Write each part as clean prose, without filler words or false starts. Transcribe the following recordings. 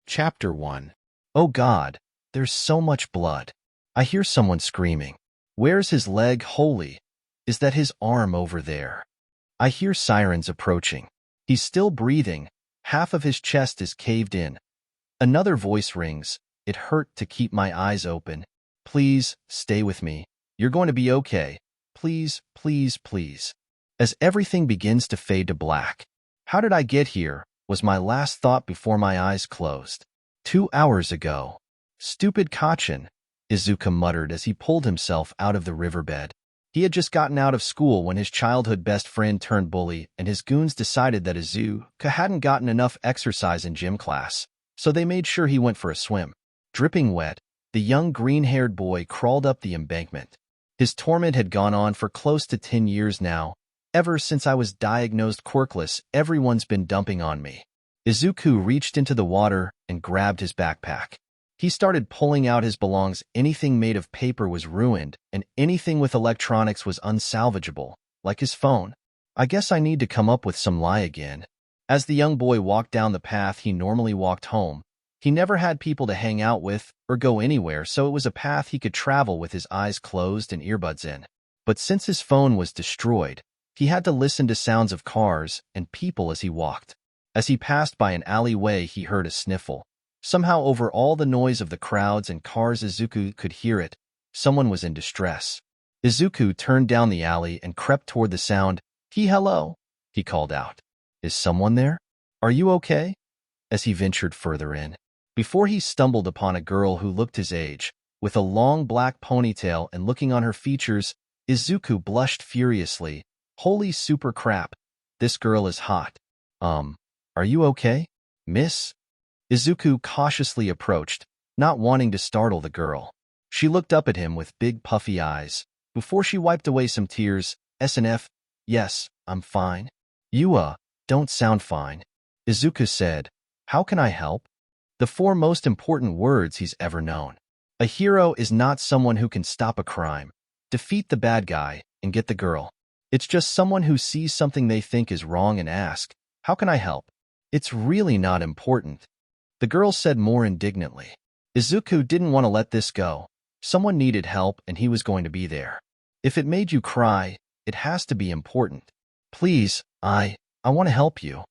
Chapter 1. Oh God, there's so much blood. I hear someone screaming. Where's his leg? Holy, is that his arm over there? I hear sirens approaching. He's still breathing. Half of his chest is caved in. Another voice rings. It hurt to keep my eyes open. Please, stay with me. You're going to be okay. Please, please, please. As everything begins to fade to black. How did I get here? Was my last thought before my eyes closed. 2 hours ago. Stupid Kachin, Izuku muttered as he pulled himself out of the riverbed. He had just gotten out of school when his childhood best friend turned bully, and his goons decided that Izuku hadn't gotten enough exercise in gym class, so they made sure he went for a swim. Dripping wet, the young green-haired boy crawled up the embankment. His torment had gone on for close to 10 years now. Ever since I was diagnosed quirkless, everyone's been dumping on me. Izuku reached into the water and grabbed his backpack. He started pulling out his belongings. Anything made of paper was ruined, and anything with electronics was unsalvageable, like his phone. I guess I need to come up with some lie again. As the young boy walked down the path he normally walked home, he never had people to hang out with or go anywhere, so it was a path he could travel with his eyes closed and earbuds in. But since his phone was destroyed, he had to listen to sounds of cars and people as he walked. As he passed by an alleyway, he heard a sniffle. Somehow over all the noise of the crowds and cars, Izuku could hear it. Someone was in distress. Izuku turned down the alley and crept toward the sound. Hello, he called out. Is someone there? Are you okay? As he ventured further in, before he stumbled upon a girl who looked his age, with a long black ponytail, and looking on her features, Izuku blushed furiously. Holy super crap, this girl is hot. Are you okay, miss? Izuku cautiously approached, not wanting to startle the girl. She looked up at him with big puffy eyes. Before she wiped away some tears, SNF, yes, I'm fine. You, don't sound fine. Izuku said, how can I help? The 4 most important words he's ever known. A hero is not someone who can stop a crime, defeat the bad guy, and get the girl. It's just someone who sees something they think is wrong and asks, how can I help? It's really not important. The girl said more indignantly. Izuku didn't want to let this go. Someone needed help and he was going to be there. If it made you cry, it has to be important. Please, I want to help you.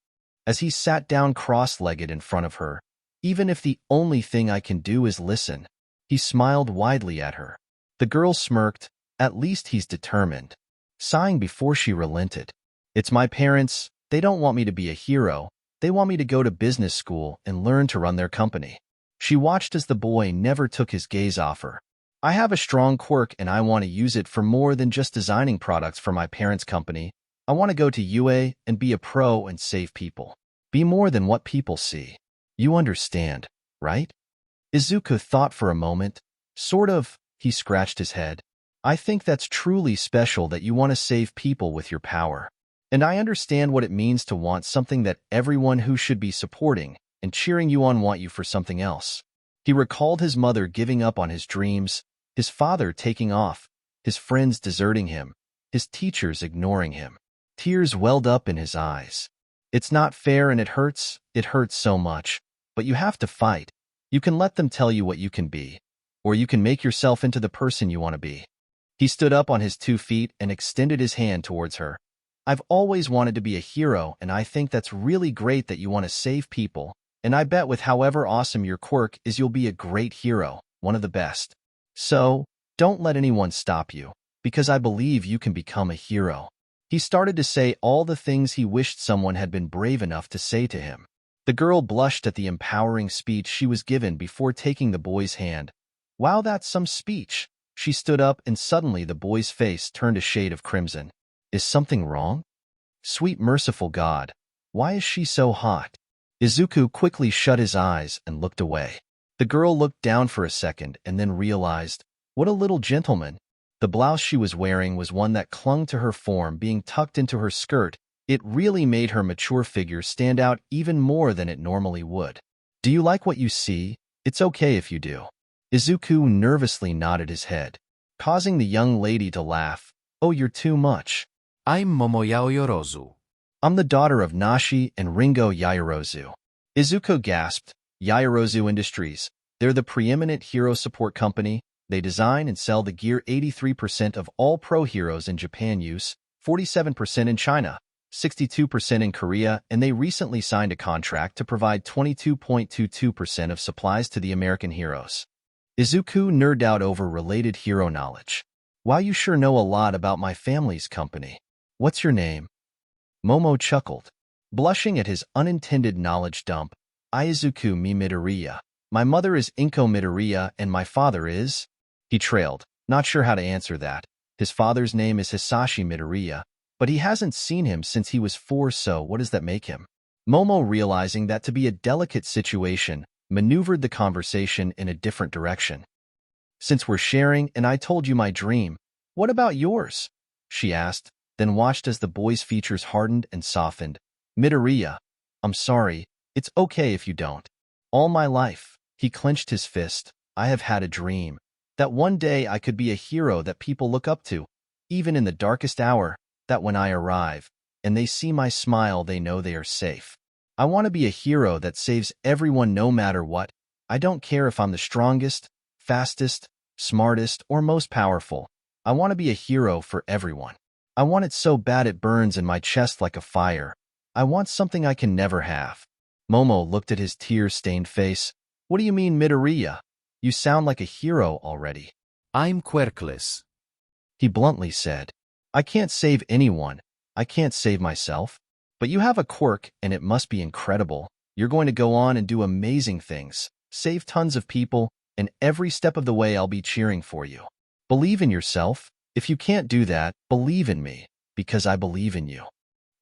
As he sat down cross-legged in front of her, even if the only thing I can do is listen. He smiled widely at her. The girl smirked. At least he's determined. Sighing before she relented. It's my parents. They don't want me to be a hero. They want me to go to business school and learn to run their company. She watched as the boy never took his gaze off her. I have a strong quirk and I want to use it for more than just designing products for my parents' company. I want to go to UA and be a pro and save people. Be more than what people see. You understand, right? Izuku thought for a moment. Sort of, he scratched his head. I think that's truly special that you want to save people with your power. And I understand what it means to want something that everyone who should be supporting and cheering you on want you for something else. He recalled his mother giving up on his dreams, his father taking off, his friends deserting him, his teachers ignoring him. Tears welled up in his eyes. It's not fair and it hurts so much, but you have to fight. You can let them tell you what you can be, or you can make yourself into the person you want to be. He stood up on his 2 feet and extended his hand towards her. I've always wanted to be a hero, and I think that's really great that you want to save people, and I bet with however awesome your quirk is you'll be a great hero, one of the best. So, don't let anyone stop you, because I believe you can become a hero. He started to say all the things he wished someone had been brave enough to say to him. The girl blushed at the empowering speech she was given before taking the boy's hand. Wow, that's some speech. She stood up and suddenly the boy's face turned a shade of crimson. Is something wrong? Sweet merciful God, why is she so hot? Izuku quickly shut his eyes and looked away. The girl looked down for a second and then realized, what a little gentleman. The blouse she was wearing was one that clung to her form, being tucked into her skirt. It really made her mature figure stand out even more than it normally would. Do you like what you see? It's okay if you do. Izuku nervously nodded his head, causing the young lady to laugh. Oh, you're too much. I'm Momoyao Yorozu. I'm the daughter of Nashi and Ringo Yaoyorozu. Izuku gasped. Yaoyorozu Industries. They're the preeminent hero support company. They design and sell the gear 83% of all pro heroes in Japan use, 47% in China, 62% in Korea, and they recently signed a contract to provide 22.22% of supplies to the American heroes. Izuku nerded out over related hero knowledge. Wow, you sure know a lot about my family's company. What's your name? Momo chuckled. Blushing at his unintended knowledge dump, Izuku Midoriya. My mother is Inko Midoriya and my father is… He trailed, not sure how to answer that. His father's name is Hisashi Midoriya, but he hasn't seen him since he was 4, so what does that make him? Momo, realizing that to be a delicate situation, maneuvered the conversation in a different direction. Since we're sharing and I told you my dream, what about yours? She asked, then watched as the boy's features hardened and softened. Midoriya, I'm sorry, it's okay if you don't. All my life, he clenched his fist, I have had a dream. That one day I could be a hero that people look up to, even in the darkest hour, that when I arrive, and they see my smile they know they are safe. I want to be a hero that saves everyone no matter what. I don't care if I'm the strongest, fastest, smartest, or most powerful. I want to be a hero for everyone. I want it so bad it burns in my chest like a fire. I want something I can never have. Momo looked at his tear-stained face. What do you mean, Midoriya? You sound like a hero already. I'm quirkless, He bluntly said. I can't save anyone. I can't save myself. But you have a quirk, and it must be incredible. You're going to go on and do amazing things, save tons of people, and every step of the way I'll be cheering for you. Believe in yourself. If you can't do that, believe in me, because I believe in you.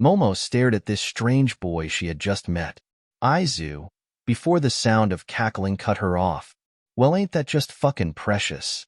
Momo stared at this strange boy she had just met. Izu, before the sound of cackling cut her off. Well, ain't that just fucking precious?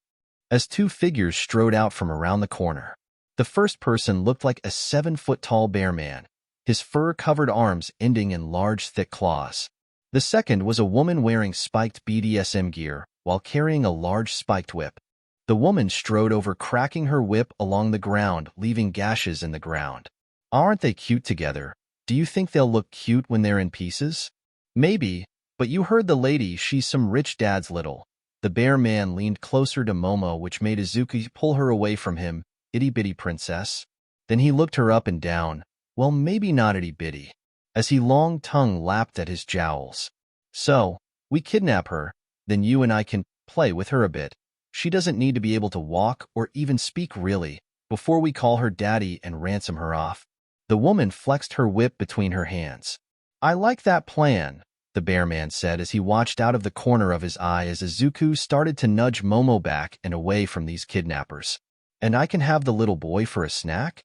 As two figures strode out from around the corner. The first person looked like a 7-foot-tall bear man, his fur-covered arms ending in large, thick claws. The second was a woman wearing spiked BDSM gear while carrying a large spiked whip. The woman strode over, cracking her whip along the ground, leaving gashes in the ground. Aren't they cute together? Do you think they'll look cute when they're in pieces? Maybe, but you heard the lady, she's some rich dad's little. The bear man leaned closer to Momo, which made Izuku pull her away from him. Itty-bitty princess. Then he looked her up and down. Well, maybe not itty-bitty, as he long tongue lapped at his jowls. So, we kidnap her, then you and I can play with her a bit. She doesn't need to be able to walk or even speak really, before we call her daddy and ransom her off. The woman flexed her whip between her hands. I like that plan, the bear man said as he watched out of the corner of his eye as Izuku started to nudge Momo back and away from these kidnappers. And I can have the little boy for a snack?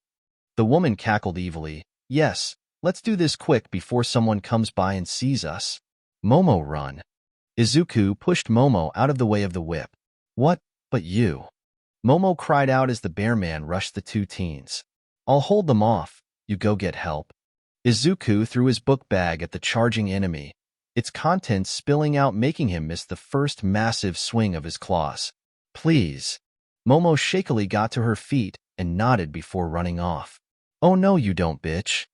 The woman cackled evilly. Yes, let's do this quick before someone comes by and sees us. Momo, run. Izuku pushed Momo out of the way of the whip. What, but you? Momo cried out as the bear man rushed the two teens. I'll hold them off, you go get help. Izuku threw his book bag at the charging enemy, its contents spilling out, making him miss the first massive swing of his claws. Please. Momo shakily got to her feet and nodded before running off. Oh no you don't, bitch.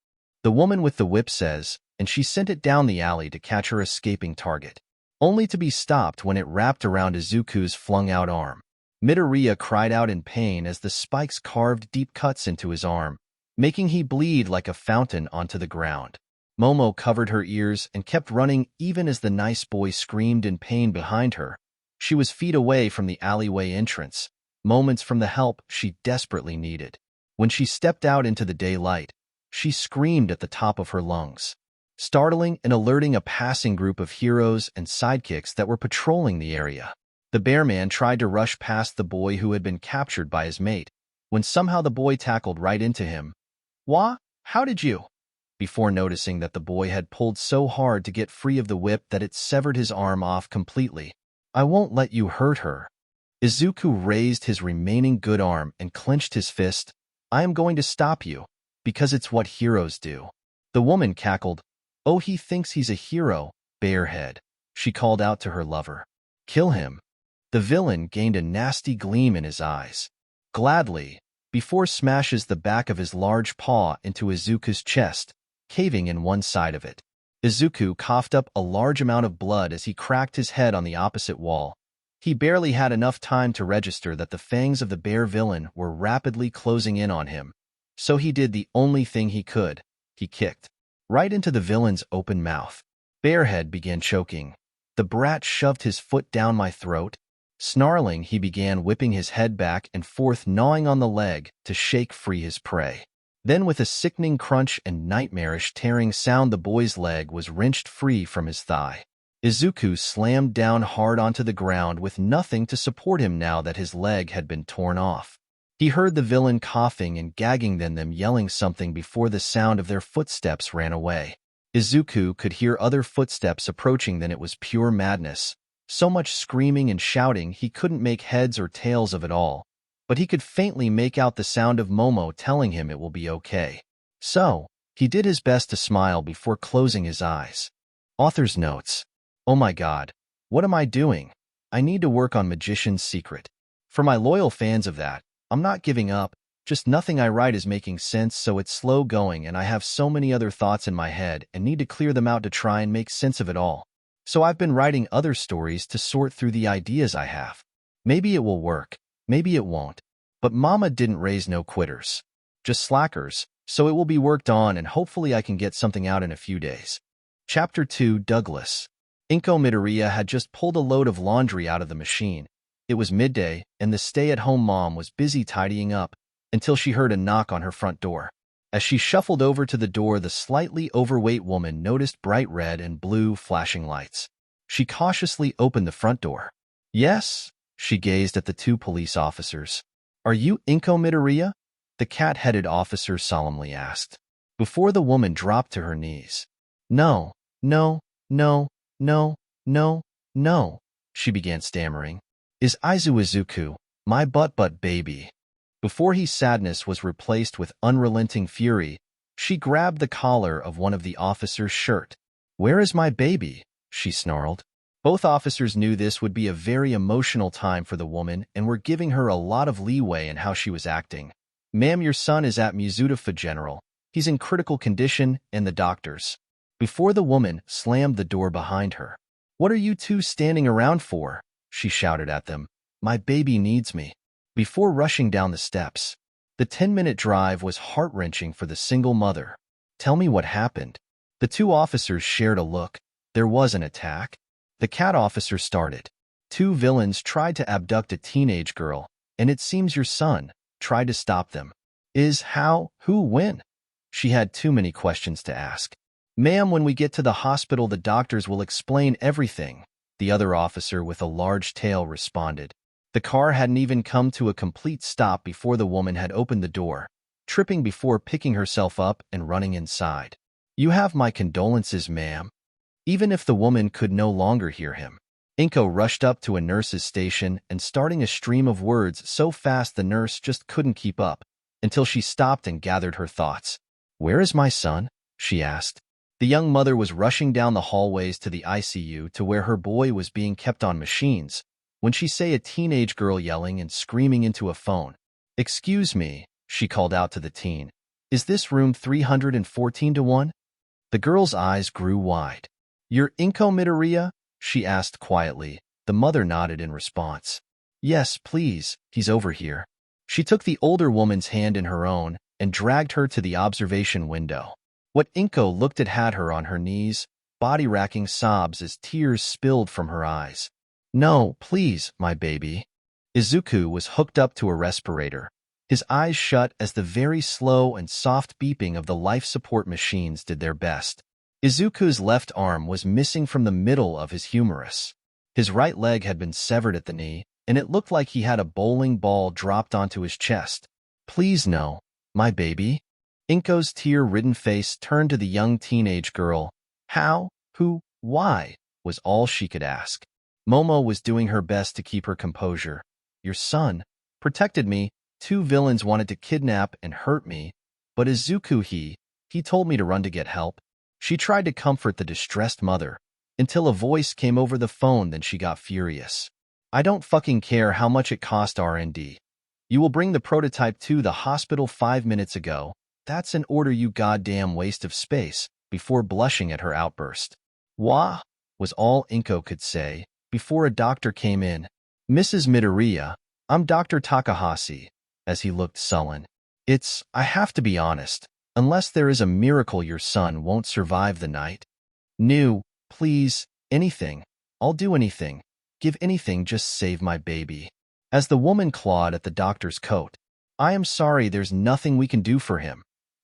The woman with the whip says, and she sent it down the alley to catch her escaping target, only to be stopped when it wrapped around Izuku's flung-out arm. Midoriya cried out in pain as the spikes carved deep cuts into his arm, making he bleed like a fountain onto the ground. Momo covered her ears and kept running even as the nice boy screamed in pain behind her. She was feet away from the alleyway entrance, moments from the help she desperately needed. When she stepped out into the daylight, she screamed at the top of her lungs, startling and alerting a passing group of heroes and sidekicks that were patrolling the area. The bear man tried to rush past the boy who had been captured by his mate, when somehow the boy tackled right into him. Wah, how did you? Before noticing that the boy had pulled so hard to get free of the whip that it severed his arm off completely. I won't let you hurt her. Izuku raised his remaining good arm and clenched his fist. I am going to stop you, because it's what heroes do. The woman cackled. Oh, he thinks he's a hero, Bearhead. She called out to her lover. Kill him. The villain gained a nasty gleam in his eyes. Gladly, before smashes the back of his large paw into Izuku's chest, caving in one side of it. Izuku coughed up a large amount of blood as he cracked his head on the opposite wall. He barely had enough time to register that the fangs of the bear villain were rapidly closing in on him. So he did the only thing he could. He kicked right into the villain's open mouth. Bearhead began choking. The brat shoved his foot down my throat. Snarling, he began whipping his head back and forth, gnawing on the leg to shake free his prey. Then with a sickening crunch and nightmarish tearing sound, the boy's leg was wrenched free from his thigh. Izuku slammed down hard onto the ground with nothing to support him now that his leg had been torn off. He heard the villain coughing and gagging, then them yelling something before the sound of their footsteps ran away. Izuku could hear other footsteps approaching, then it was pure madness. So much screaming and shouting he couldn't make heads or tails of it all, but he could faintly make out the sound of Momo telling him it will be okay. So, he did his best to smile before closing his eyes. Author's notes. Oh my god, what am I doing? I need to work on Magician's Secret. For my loyal fans of that, I'm not giving up, just nothing I write is making sense, so it's slow going and I have so many other thoughts in my head and need to clear them out to try and make sense of it all. So I've been writing other stories to sort through the ideas I have. Maybe it will work, maybe it won't. But Mama didn't raise no quitters. Just slackers, so it will be worked on and hopefully I can get something out in a few days. Chapter 2 Douglas. Inko Midoriya had just pulled a load of laundry out of the machine. It was midday, and the stay-at-home mom was busy tidying up until she heard a knock on her front door. As she shuffled over to the door, the slightly overweight woman noticed bright red and blue flashing lights. She cautiously opened the front door. Yes? She gazed at the two police officers. Are you Inko Midoriya? The cat-headed officer solemnly asked, before the woman dropped to her knees. No, no, no, no, no, no, she began stammering. Is Izuku, my butt baby. Before his sadness was replaced with unrelenting fury, she grabbed the collar of one of the officers' shirt. Where is my baby? She snarled. Both officers knew this would be a very emotional time for the woman and were giving her a lot of leeway in how she was acting. Ma'am, your son is at Mizuta General. He's in critical condition, and the doctors. Before the woman slammed the door behind her. What are you two standing around for? She shouted at them. My baby needs me. Before rushing down the steps. The 10-minute drive was heart-wrenching for the single mother. Tell me what happened. The two officers shared a look. There was an attack. The cat officer started. Two villains tried to abduct a teenage girl, and it seems your son tried to stop them. Who, when? She had too many questions to ask. Ma'am, when we get to the hospital, the doctors will explain everything, the other officer with a large tail responded. The car hadn't even come to a complete stop before the woman had opened the door, tripping before picking herself up and running inside. You have my condolences, ma'am. Even if the woman could no longer hear him, Inko rushed up to a nurse's station and starting a stream of words so fast the nurse just couldn't keep up, until she stopped and gathered her thoughts. Where is my son? She asked. The young mother was rushing down the hallways to the ICU to where her boy was being kept on machines, when she saw a teenage girl yelling and screaming into a phone. Excuse me, she called out to the teen. Is this room 314-1? The girl's eyes grew wide. You're Inko Midoriya? She asked quietly. The mother nodded in response. Yes, please, he's over here. She took the older woman's hand in her own and dragged her to the observation window. What Inko looked at had her on her knees, body-racking sobs as tears spilled from her eyes. No, please, my baby. Izuku was hooked up to a respirator, his eyes shut as the very slow and soft beeping of the life support machines did their best. Izuku's left arm was missing from the middle of his humerus. His right leg had been severed at the knee, and it looked like he had a bowling ball dropped onto his chest. Please no, my baby. Inko's tear-ridden face turned to the young teenage girl. How, who, why, was all she could ask. Momo was doing her best to keep her composure. Your son protected me. Two villains wanted to kidnap and hurt me, but Izuku, he told me to run to get help. She tried to comfort the distressed mother, until a voice came over the phone, then she got furious. I don't fucking care how much it cost R&D. You will bring the prototype to the hospital 5 minutes ago. That's an order, you goddamn waste of space. before blushing at her outburst. "Wah," was all Inko could say, before a doctor came in. "Mrs. Midoriya, I'm Dr. Takahashi," as he looked sullen. I have to be honest, unless there is a miracle your son won't survive the night." "No, please, anything. I'll do anything. Give anything, just save my baby." As the woman clawed at the doctor's coat, "I am sorry, there's nothing we can do for him.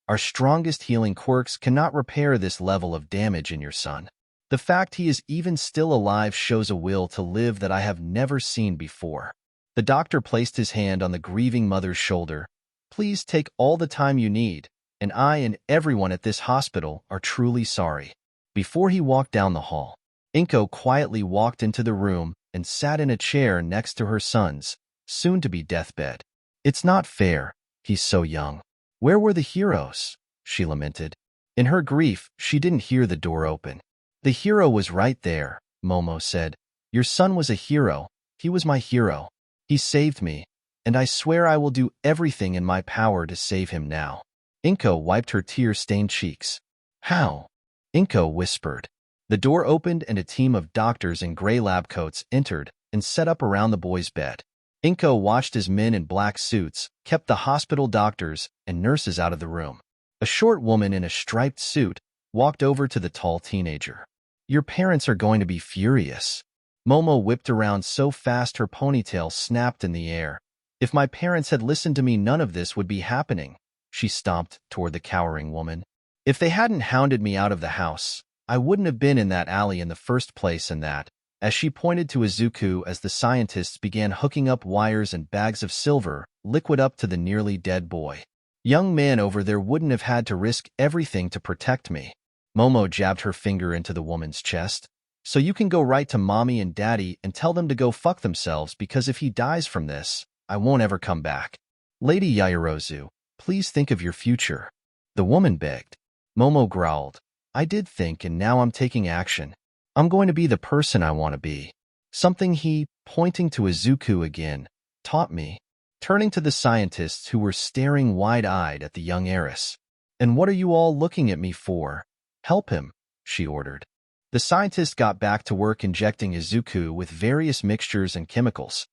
Our strongest healing quirks cannot repair this level of damage in your son. The fact he is even still alive shows a will to live that I have never seen before." The doctor placed his hand on the grieving mother's shoulder. "Please take all the time you need, and I and everyone at this hospital are truly sorry." Before he walked down the hall, Inko quietly walked into the room and sat in a chair next to her son's soon-to-be deathbed. "It's not fair. He's so young. Where were the heroes?" she lamented. In her grief, she didn't hear the door open. "The hero was right there," Momo said. "Your son was a hero. He was my hero. He saved me, and I swear I will do everything in my power to save him now." Inko wiped her tear-stained cheeks. "How?" Inko whispered. The door opened and a team of doctors in gray lab coats entered and set up around the boy's bed. Inko watched as men in black suits kept the hospital doctors and nurses out of the room. A short woman in a striped suit walked over to the tall teenager. "Your parents are going to be furious." Momo whipped around so fast her ponytail snapped in the air. "If my parents had listened to me, none of this would be happening." She stomped toward the cowering woman. "If they hadn't hounded me out of the house, I wouldn't have been in that alley in the first place." And that, as she pointed to Izuku as the scientists began hooking up wires and bags of silver liquid up to the nearly dead boy. "Young man over there wouldn't have had to risk everything to protect me." Momo jabbed her finger into the woman's chest. "So you can go right to mommy and daddy and tell them to go fuck themselves, because if he dies from this, I won't ever come back." "Lady Yaoyorozu, please think of your future," the woman begged. Momo growled. "I did think, and now I'm taking action. I'm going to be the person I want to be. Something he," pointing to Izuku again, "taught me." Turning to the scientists who were staring wide-eyed at the young heiress. "And what are you all looking at me for? Help him," she ordered. The scientist got back to work injecting Izuku with various mixtures and chemicals.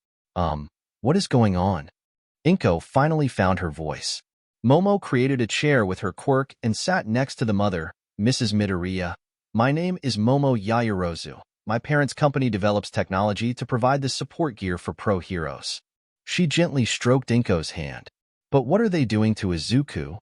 What is going on?" Inko finally found her voice. Momo created a chair with her quirk and sat next to the mother, Mrs. Midoriya. "My name is Momo Yaoyorozu. My parents' company develops technology to provide the support gear for pro heroes." She gently stroked Inko's hand. "But what are they doing to Izuku?"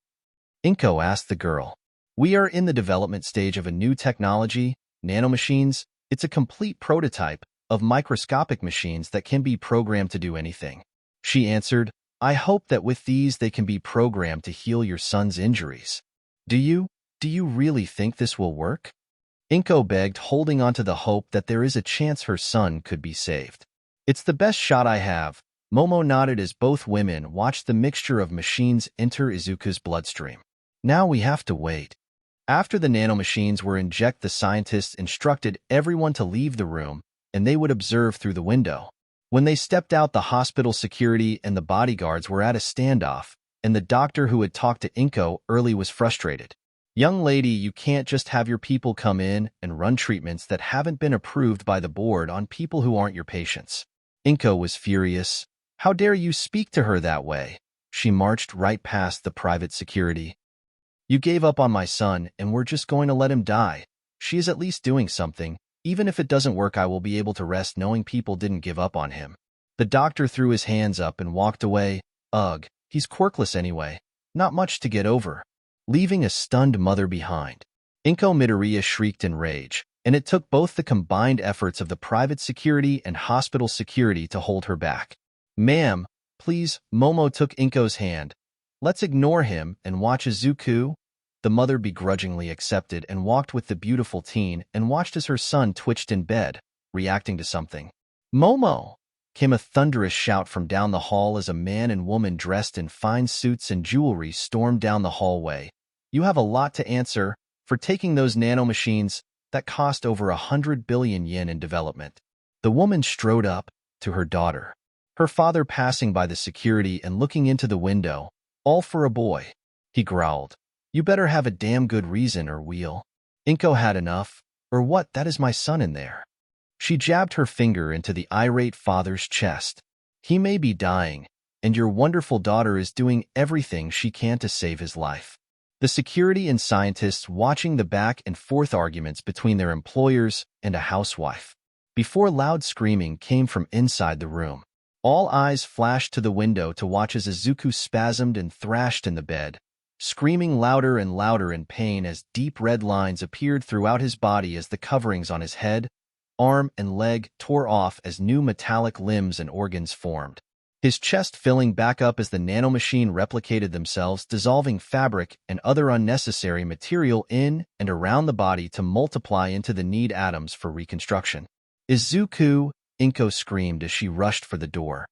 Inko asked the girl. "We are in the development stage of a new technology, nanomachines. It's a complete prototype of microscopic machines that can be programmed to do anything." She answered, "I hope that with these they can be programmed to heal your son's injuries." Do you really think this will work?" Inko begged, holding on to the hope that there is a chance her son could be saved. "It's the best shot I have." Momo nodded as both women watched the mixture of machines enter Izuku's bloodstream. "Now we have to wait." After the nanomachines were injected, the scientists instructed everyone to leave the room, and they would observe through the window. When they stepped out, the hospital security and the bodyguards were at a standoff, and the doctor who had talked to Inko early was frustrated. "Young lady, you can't just have your people come in and run treatments that haven't been approved by the board on people who aren't your patients." Inko was furious. "How dare you speak to her that way?" She marched right past the private security. "You gave up on my son, and we're just going to let him die. She is at least doing something. Even if it doesn't work, I will be able to rest knowing people didn't give up on him." The doctor threw his hands up and walked away. "Ugh, he's quirkless anyway. Not much to get over." Leaving a stunned mother behind, Inko Midoriya shrieked in rage, and it took both the combined efforts of the private security and hospital security to hold her back. "Ma'am, please," Momo took Inko's hand. "Let's ignore him and watch Izuku." The mother begrudgingly accepted and walked with the beautiful teen and watched as her son twitched in bed, reacting to something. "Momo!" came a thunderous shout from down the hall as a man and woman dressed in fine suits and jewelry stormed down the hallway. "You have a lot to answer for taking those nanomachines that cost over 100 billion yen in development." The woman strode up to her daughter, her father passing by the security and looking into the window. "All for a boy," he growled. "You better have a damn good reason or we'll..." Inko had enough. Or what, that is my son in there. She jabbed her finger into the irate father's chest. He may be dying, and your wonderful daughter is doing everything she can to save his life. The security and scientists watching the back and forth arguments between their employers and a housewife. Before loud screaming came from inside the room. All eyes flashed to the window to watch as Izuku spasmed and thrashed in the bed, screaming louder and louder in pain as deep red lines appeared throughout his body as the coverings on his head, arm, and leg tore off as new metallic limbs and organs formed. His chest filling back up as the nanomachine replicated themselves, dissolving fabric and other unnecessary material in and around the body to multiply into the need atoms for reconstruction. Izuku, Inko screamed as she rushed for the door,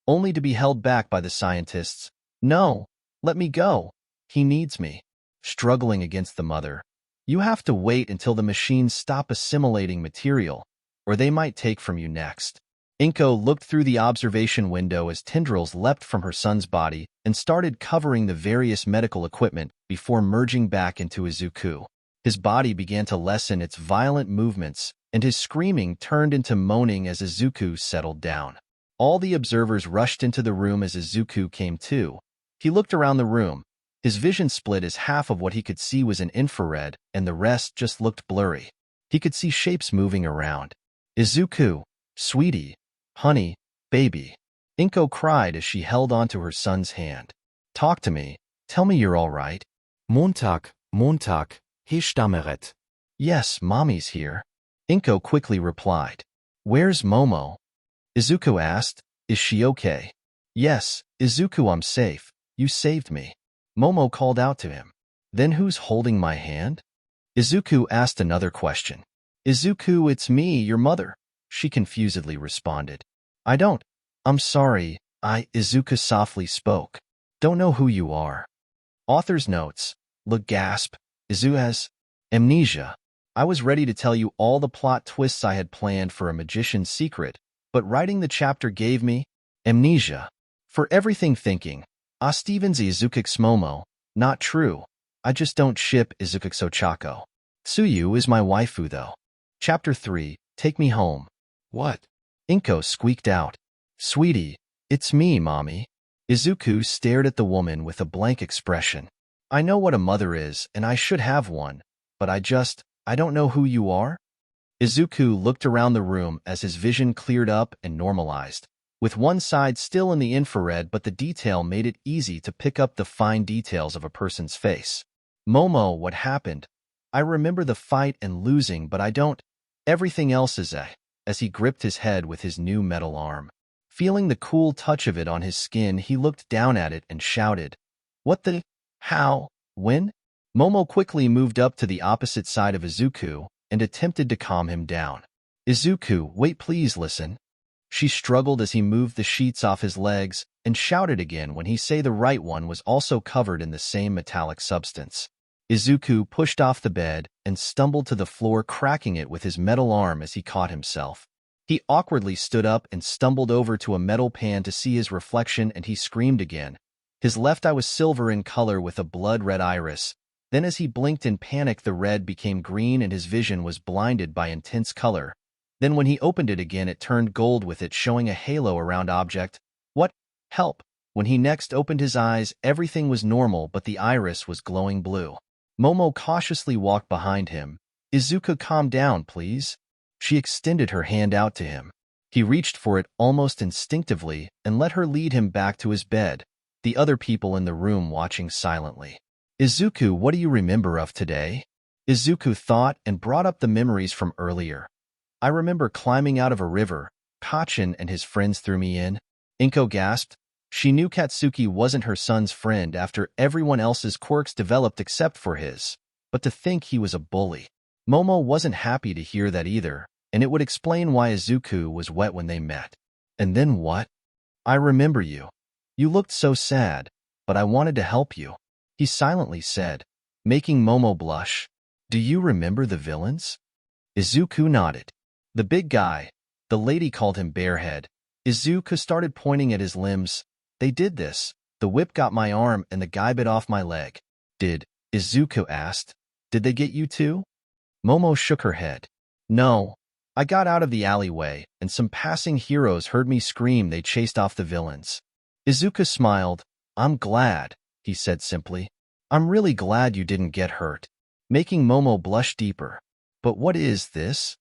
only to be held back by the scientists. No, let me go. He needs me. Struggling against the mother. You have to wait until the machines stop assimilating material, or they might take from you next. Inko looked through the observation window as tendrils leapt from her son's body and started covering the various medical equipment before merging back into Izuku. His body began to lessen its violent movements, and his screaming turned into moaning as Izuku settled down. All the observers rushed into the room as Izuku came to. He looked around the room. His vision split as half of what he could see was in infrared, and the rest just looked blurry. He could see shapes moving around. Izuku, sweetie, honey, baby. Inko cried as she held onto her son's hand. Talk to me. Tell me you're all right. Montag, he stammeret. Yes, mommy's here. Inko quickly replied. Where's Momo? Izuku asked. Is she okay? Yes, Izuku, I'm safe. You saved me. Momo called out to him. Then who's holding my hand? Izuku asked another question. Izuku, it's me, your mother. She confusedly responded. I'm sorry, Izuku softly spoke. Don't know who you are. Author's notes. Look, gasp. Izuku has amnesia. I was ready to tell you all the plot twists I had planned for A Magician's Secret, but writing the chapter gave me amnesia. For everything thinking, Steven's Izuku's Momo, not true. I just don't ship Izuku Sochako. Tsuyu is my waifu though. Chapter 3, Take Me Home. What? Inko squeaked out. Sweetie, it's me, mommy. Izuku stared at the woman with a blank expression. I know what a mother is, and I should have one, but I don't know who you are. Izuku looked around the room as his vision cleared up and normalized, with one side still in the infrared, but the detail made it easy to pick up the fine details of a person's face. Momo, what happened? I remember the fight and losing, but I don't. Everything else is as he gripped his head with his new metal arm. Feeling the cool touch of it on his skin, he looked down at it and shouted, What the? How? When? Momo quickly moved up to the opposite side of Izuku and attempted to calm him down. Izuku, wait, please listen. She struggled as he moved the sheets off his legs and shouted again when he said the right one was also covered in the same metallic substance. Izuku pushed off the bed and stumbled to the floor, cracking it with his metal arm as he caught himself. He awkwardly stood up and stumbled over to a metal pan to see his reflection, and he screamed again. His left eye was silver in color with a blood-red iris. Then as he blinked in panic, the red became green and his vision was blinded by intense color. Then when he opened it again, it turned gold with it showing a halo around object. What? Help! When he next opened his eyes, everything was normal, but the iris was glowing blue. Momo cautiously walked behind him. Izuku, calm down, please. She extended her hand out to him. He reached for it almost instinctively and let her lead him back to his bed, the other people in the room watching silently. Izuku, what do you remember of today? Izuku thought and brought up the memories from earlier. I remember climbing out of a river. Kachin and his friends threw me in. Inko gasped. She knew Katsuki wasn't her son's friend after everyone else's quirks developed except for his. But to think he was a bully. Momo wasn't happy to hear that either, and it would explain why Izuku was wet when they met. And then what? I remember you. You looked so sad, but I wanted to help you. He silently said, making Momo blush. Do you remember the villains? Izuku nodded. The big guy. The lady called him Bearhead. Izuku started pointing at his limbs. They did this. The whip got my arm and the guy bit off my leg. Did? Izuku asked. Did they get you too? Momo shook her head. No. I got out of the alleyway, and some passing heroes heard me scream. They chased off the villains. Izuku smiled. I'm glad, he said simply. I'm really glad you didn't get hurt, making Momo blush deeper. But what is this?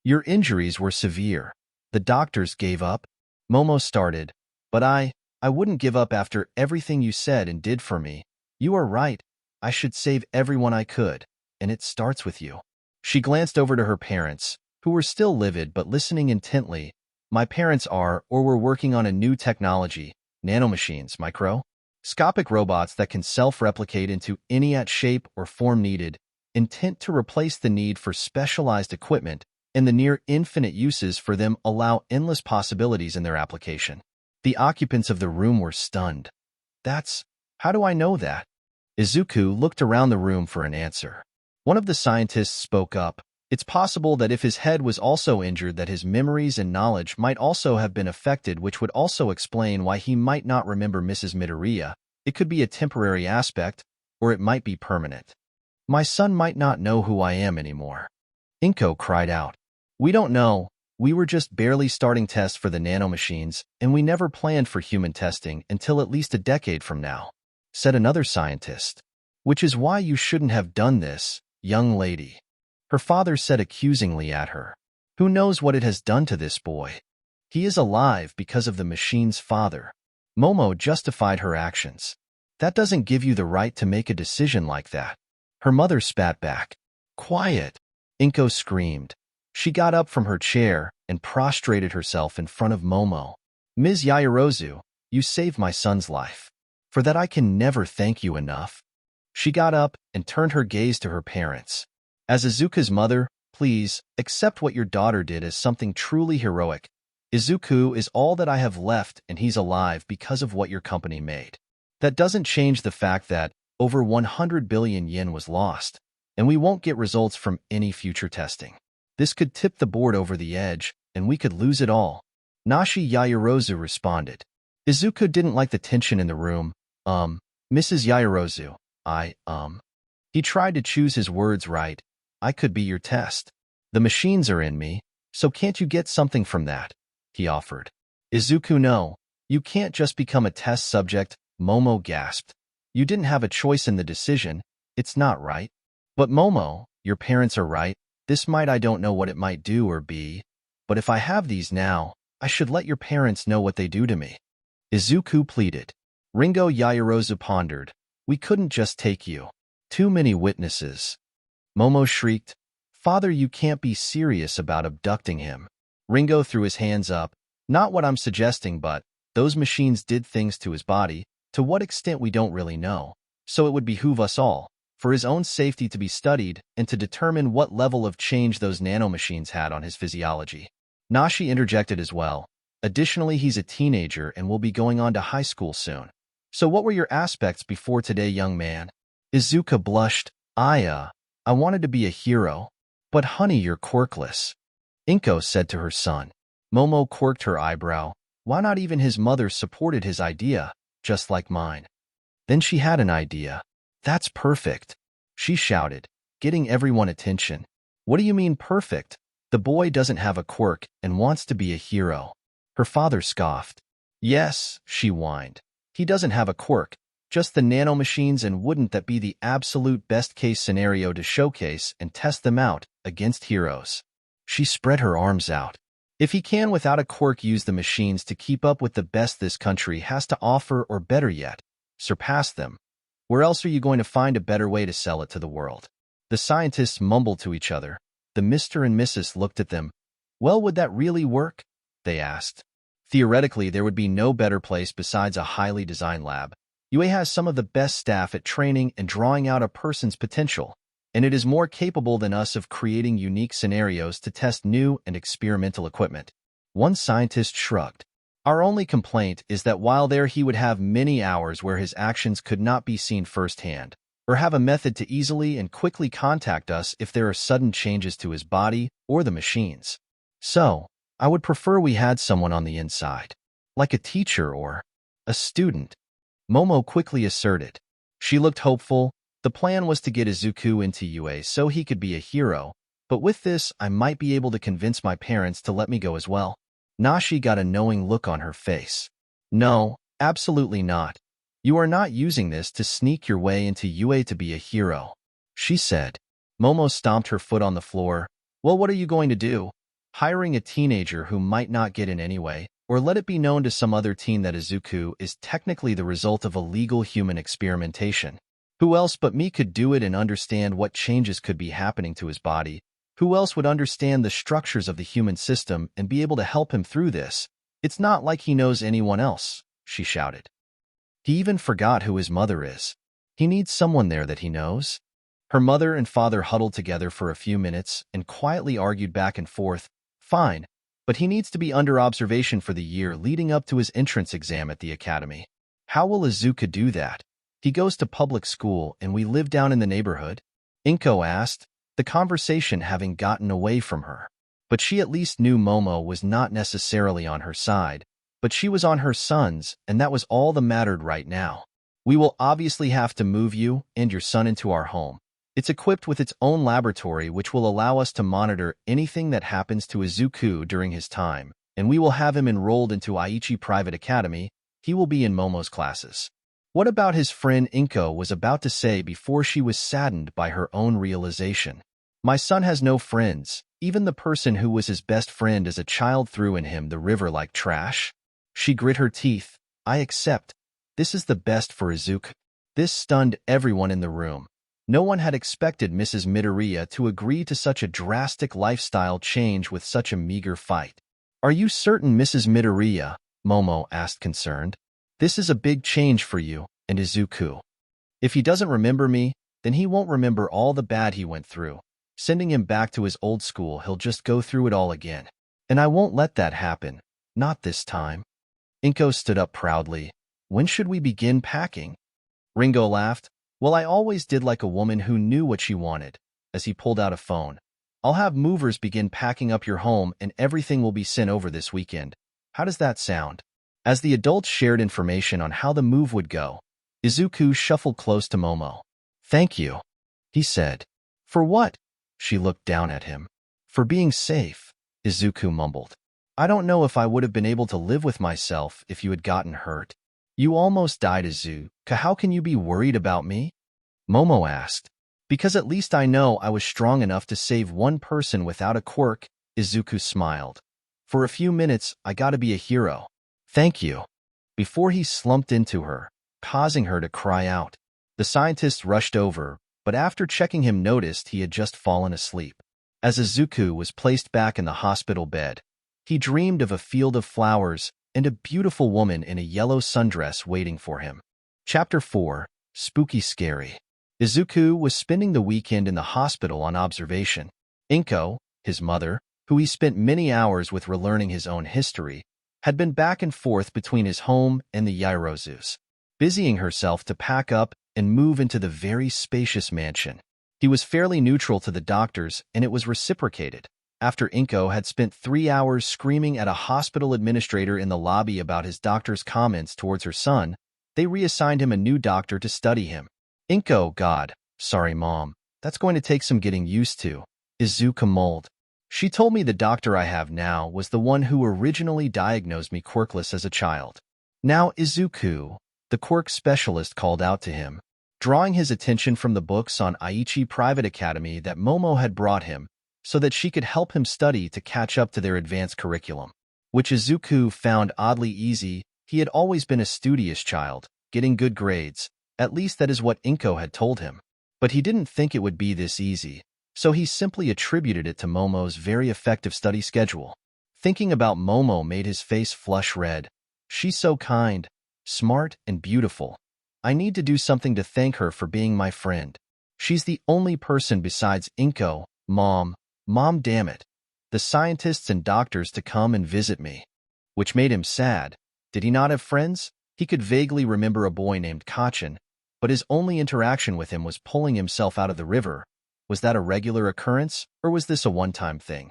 Your injuries were severe. The doctors gave up. Momo started. But I wouldn't give up after everything you said and did for me. You are right. I should save everyone I could, and it starts with you. She glanced over to her parents, who were still livid but listening intently. My parents are, or were working on a new technology, nanomachines, microscopic robots that can self-replicate into any shape or form needed, intent to replace the need for specialized equipment, and the near infinite uses for them allow endless possibilities in their application. The occupants of the room were stunned. How do I know that? Izuku looked around the room for an answer. One of the scientists spoke up. It's possible that if his head was also injured, that his memories and knowledge might also have been affected, which would also explain why he might not remember Mrs. Midoriya. It could be a temporary aspect, or it might be permanent. My son might not know who I am anymore. Inko cried out. We don't know. We were just barely starting tests for the nanomachines, and we never planned for human testing until at least a decade from now, said another scientist. Which is why you shouldn't have done this, young lady. Her father said accusingly at her. Who knows what it has done to this boy? He is alive because of the machine's father. Momo justified her actions. That doesn't give you the right to make a decision like that. Her mother spat back. Quiet! Inko screamed. She got up from her chair and prostrated herself in front of Momo. Ms. Yaoyorozu, you saved my son's life. For that I can never thank you enough. She got up and turned her gaze to her parents. As Izuku's mother, please accept what your daughter did as something truly heroic. Izuku is all that I have left, and he's alive because of what your company made. That doesn't change the fact that over 100 billion yen was lost, and we won't get results from any future testing. This could tip the board over the edge, and we could lose it all. Nashi Yaoyorozu responded. Izuku didn't like the tension in the room. Mrs. Yaoyorozu, He tried to choose his words right. I could be your test. The machines are in me, so can't you get something from that? He offered. Izuku, no. You can't just become a test subject, Momo gasped. You didn't have a choice in the decision. It's not right. But Momo, your parents are right. This I don't know what it might do or be. But if I have these now, I should let your parents know what they do to me. Izuku pleaded. Ringo Yaoyorozu pondered. We couldn't just take you. Too many witnesses. Momo shrieked. Father, you can't be serious about abducting him. Ringo threw his hands up. Not what I'm suggesting, but those machines did things to his body, to what extent we don't really know. So it would behoove us all, for his own safety, to be studied and to determine what level of change those nanomachines had on his physiology. Nashi interjected as well. Additionally, he's a teenager and will be going on to high school soon. So what were your aspects before today, young man? Izuku blushed. I wanted to be a hero. But honey, you're quirkless. Inko said to her son. Momo quirked her eyebrow. Why not even his mother supported his idea, just like mine? Then she had an idea. That's perfect, she shouted, getting everyone attention. What do you mean perfect? The boy doesn't have a quirk and wants to be a hero. Her father scoffed. Yes, she whined. He doesn't have a quirk, just the nanomachines, and wouldn't that be the absolute best-case scenario to showcase and test them out against heroes? She spread her arms out. If he can without a quirk use the machines to keep up with the best this country has to offer, or better yet, surpass them, where else are you going to find a better way to sell it to the world? The scientists mumbled to each other. The Mr. and Mrs. looked at them. Well, would that really work? They asked. Theoretically, there would be no better place besides a highly designed lab. UA has some of the best staff at training and drawing out a person's potential, and it is more capable than us of creating unique scenarios to test new and experimental equipment. One scientist shrugged. Our only complaint is that while there he would have many hours where his actions could not be seen firsthand, or have a method to easily and quickly contact us if there are sudden changes to his body or the machines. So, I would prefer we had someone on the inside, like a teacher or a student. Momo quickly asserted. She looked hopeful. The plan was to get Izuku into UA so he could be a hero, but with this, I might be able to convince my parents to let me go as well. Nashi got a knowing look on her face. No, absolutely not. You are not using this to sneak your way into UA to be a hero, she said. Momo stomped her foot on the floor. Well, what are you going to do? Hiring a teenager who might not get in anyway, or let it be known to some other teen that Izuku is technically the result of illegal human experimentation. Who else but me could do it and understand what changes could be happening to his body? Who else would understand the structures of the human system and be able to help him through this? It's not like he knows anyone else, she shouted. He even forgot who his mother is. He needs someone there that he knows. Her mother and father huddled together for a few minutes and quietly argued back and forth. Fine, but he needs to be under observation for the year leading up to his entrance exam at the academy. How will Izuku do that? He goes to public school and we live down in the neighborhood? Inko asked, the conversation having gotten away from her. But she at least knew Momo was not necessarily on her side, but she was on her son's, and that was all that mattered right now. We will obviously have to move you and your son into our home. It's equipped with its own laboratory which will allow us to monitor anything that happens to Izuku during his time, and we will have him enrolled into Aichi Private Academy. He will be in Momo's classes. What about his friend? Inko was about to say before she was saddened by her own realization. My son has no friends. Even the person who was his best friend as a child threw in him the river like trash. She grit her teeth. I accept. This is the best for Izuku. This stunned everyone in the room. No one had expected Mrs. Midoriya to agree to such a drastic lifestyle change with such a meager fight. Are you certain, Mrs. Midoriya? Momo asked concerned. This is a big change for you and Izuku. If he doesn't remember me, then he won't remember all the bad he went through. Sending him back to his old school, he'll just go through it all again. And I won't let that happen. Not this time. Inko stood up proudly. When should we begin packing? Ringo laughed. Well, I always did like a woman who knew what she wanted, as he pulled out a phone. I'll have movers begin packing up your home and everything will be sent over this weekend. How does that sound? As the adults shared information on how the move would go, Izuku shuffled close to Momo. Thank you, he said. For what? She looked down at him. For being safe, Izuku mumbled. I don't know if I would have been able to live with myself if you had gotten hurt. You almost died, Izuku. How can you be worried about me? Momo asked. Because at least I know I was strong enough to save one person without a quirk, Izuku smiled. For a few minutes, I gotta be a hero. Thank you. Before he slumped into her, causing her to cry out. The scientist rushed over, but after checking him noticed he had just fallen asleep. As Izuku was placed back in the hospital bed, he dreamed of a field of flowers and a beautiful woman in a yellow sundress waiting for him. Chapter 4, Spooky Scary. Izuku was spending the weekend in the hospital on observation. Inko, his mother, who he spent many hours with relearning his own history, had been back and forth between his home and the Yairozu's, busying herself to pack up and move into the very spacious mansion. He was fairly neutral to the doctors, and it was reciprocated. After Inko had spent 3 hours screaming at a hospital administrator in the lobby about his doctor's comments towards her son, they reassigned him a new doctor to study him. Inko, God, sorry mom, that's going to take some getting used to. Izuku mulled. She told me the doctor I have now was the one who originally diagnosed me quirkless as a child. Now Izuku, the quirk specialist, called out to him, drawing his attention from the books on Aichi Private Academy that Momo had brought him so that she could help him study to catch up to their advanced curriculum, which Izuku found oddly easy. He had always been a studious child, getting good grades. At least that is what Inko had told him. But he didn't think it would be this easy, so he simply attributed it to Momo's very effective study schedule. Thinking about Momo made his face flush red. She's so kind, smart, and beautiful. I need to do something to thank her for being my friend. She's the only person besides Inko, Mom, damn it, the scientists and doctors to come and visit me. Which made him sad. Did he not have friends? He could vaguely remember a boy named Kachin, but his only interaction with him was pulling himself out of the river. Was that a regular occurrence, or was this a one-time thing?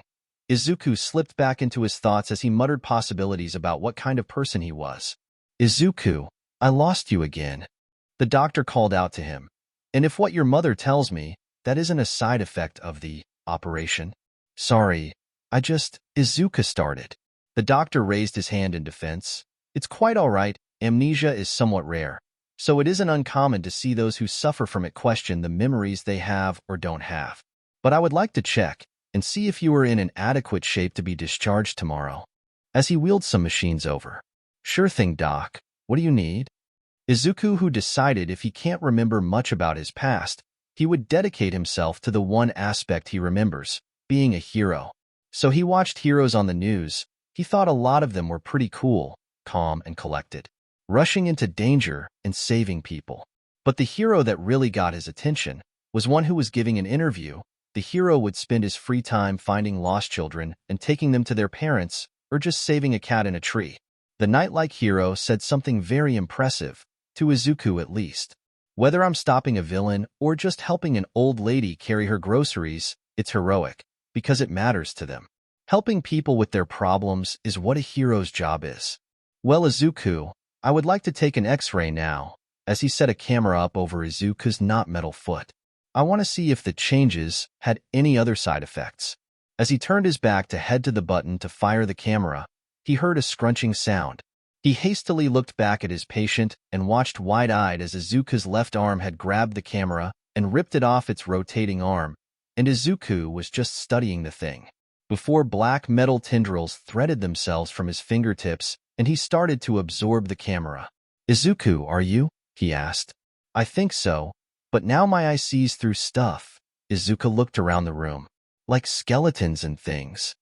Izuku slipped back into his thoughts as he muttered possibilities about what kind of person he was. Izuku, I lost you again. The doctor called out to him. And if what your mother tells me, that isn't a side effect of the operation. Sorry, Izuku started. The doctor raised his hand in defense. It's quite all right, amnesia is somewhat rare. So it isn't uncommon to see those who suffer from it question the memories they have or don't have. But I would like to check and see if you are in an adequate shape to be discharged tomorrow. As he wheeled some machines over. Sure thing, Doc. What do you need? Izuku, who decided if he can't remember much about his past, he would dedicate himself to the one aspect he remembers, being a hero. So he watched heroes on the news. He thought a lot of them were pretty cool, calm, and collected, rushing into danger and saving people. But the hero that really got his attention was one who was giving an interview. The hero would spend his free time finding lost children and taking them to their parents, or just saving a cat in a tree. The knight-like hero said something very impressive, to Izuku at least. Whether I'm stopping a villain or just helping an old lady carry her groceries, it's heroic, because it matters to them. Helping people with their problems is what a hero's job is. Well, Izuku, I would like to take an X-ray now, as he set a camera up over Izuku's not metal foot. I want to see if the changes had any other side effects. As he turned his back to head to the button to fire the camera, he heard a scrunching sound. He hastily looked back at his patient and watched wide-eyed as Izuku's left arm had grabbed the camera and ripped it off its rotating arm, and Izuku was just studying the thing. Before black metal tendrils threaded themselves from his fingertips and he started to absorb the camera. Izuku, are you? He asked. I think so, but now my eye sees through stuff. Izuku looked around the room. Like skeletons and things.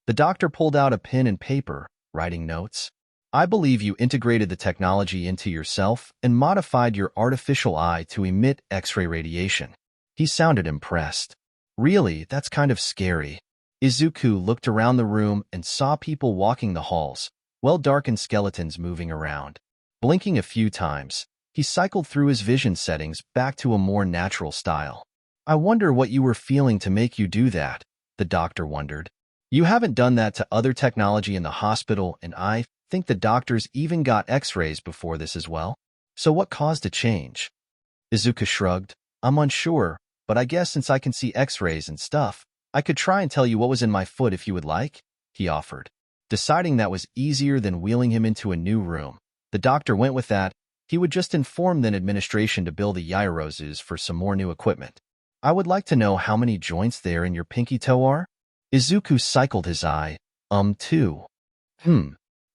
The doctor pulled out a pen and paper, writing notes. I believe you integrated the technology into yourself and modified your artificial eye to emit X-ray radiation. He sounded impressed. Really, that's kind of scary. Izuku looked around the room and saw people walking the halls, well-darkened skeletons moving around. Blinking a few times, he cycled through his vision settings back to a more natural style. I wonder what you were feeling to make you do that, the doctor wondered. You haven't done that to other technology in the hospital, and I think the doctors even got X-rays before this as well. So what caused a change? Izuku shrugged. I'm unsure, but I guess since I can see X-rays and stuff, I could try and tell you what was in my foot if you would like, he offered. Deciding that was easier than wheeling him into a new room, the doctor went with that. He would just inform the administration to bill the Yairozes for some more new equipment. I would like to know how many joints there in your pinky toe are? Izuku cycled his eye. 2.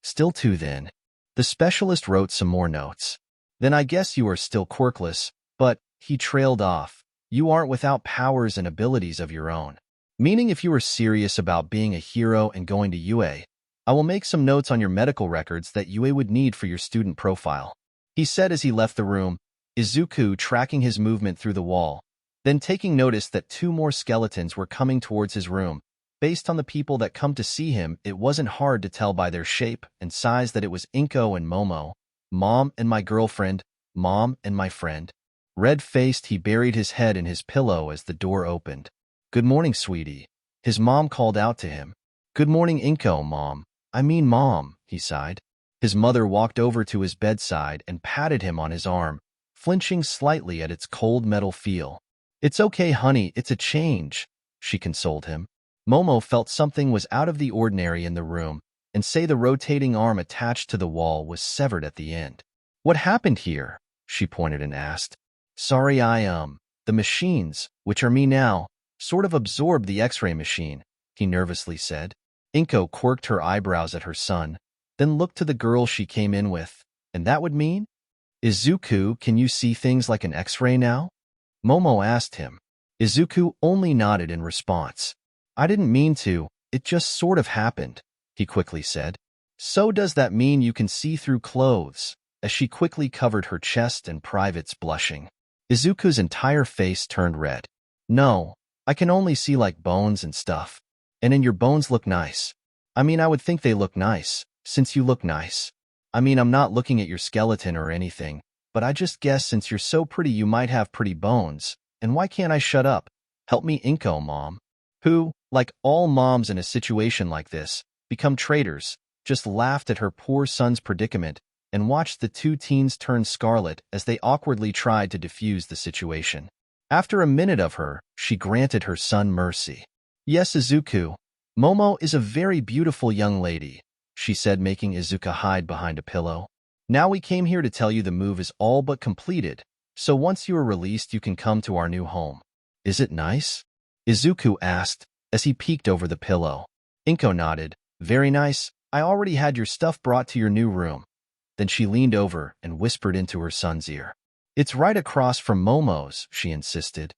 Still 2 then. The specialist wrote some more notes. Then I guess you are still quirkless, but, he trailed off, you aren't without powers and abilities of your own. Meaning if you are serious about being a hero and going to UA, I will make some notes on your medical records that UA would need for your student profile. He said as he left the room, Izuku tracking his movement through the wall, then taking notice that 2 more skeletons were coming towards his room. Based on the people that come to see him, it wasn't hard to tell by their shape and size that it was Inko and Momo, Mom and my girlfriend, Mom and my friend. Red-faced, he buried his head in his pillow as the door opened. Good morning, sweetie. His mom called out to him. Good morning, Inko, Mom. Mom, he sighed. His mother walked over to his bedside and patted him on his arm, flinching slightly at its cold metal feel. It's okay, honey, it's a change, she consoled him. Momo felt something was out of the ordinary in the room, and the rotating arm attached to the wall was severed at the end. What happened here? She pointed and asked. Sorry, the machines, which are me now, sort of absorbed the X-ray machine, he nervously said. Inko quirked her eyebrows at her son, then looked to the girl she came in with. And that would mean? Izuku, can you see things like an X-ray now? Momo asked him. Izuku only nodded in response. I didn't mean to, it just sort of happened, he quickly said. So does that mean you can see through clothes? As she quickly covered her chest and privates, blushing. Izuku's entire face turned red. No, I can only see like bones and stuff. And your bones look nice. I would think they look nice, since you look nice. I'm not looking at your skeleton or anything, but I just guess since you're so pretty you might have pretty bones. And why can't I shut up? Help me, Inko, Mom. Who, like all moms in a situation like this, become traitors, just laughed at her poor son's predicament and watched the two teens turn scarlet as they awkwardly tried to defuse the situation. After a minute of her, she granted her son mercy. "Yes, Izuku. Momo is a very beautiful young lady," she said, making Izuku hide behind a pillow. "Now we came here to tell you the move is all but completed, so once you are released you can come to our new home." "Is it nice?" Izuku asked as he peeked over the pillow. Inko nodded. "Very nice. I already had your stuff brought to your new room." Then she leaned over and whispered into her son's ear. "It's right across from Momo's," she insisted,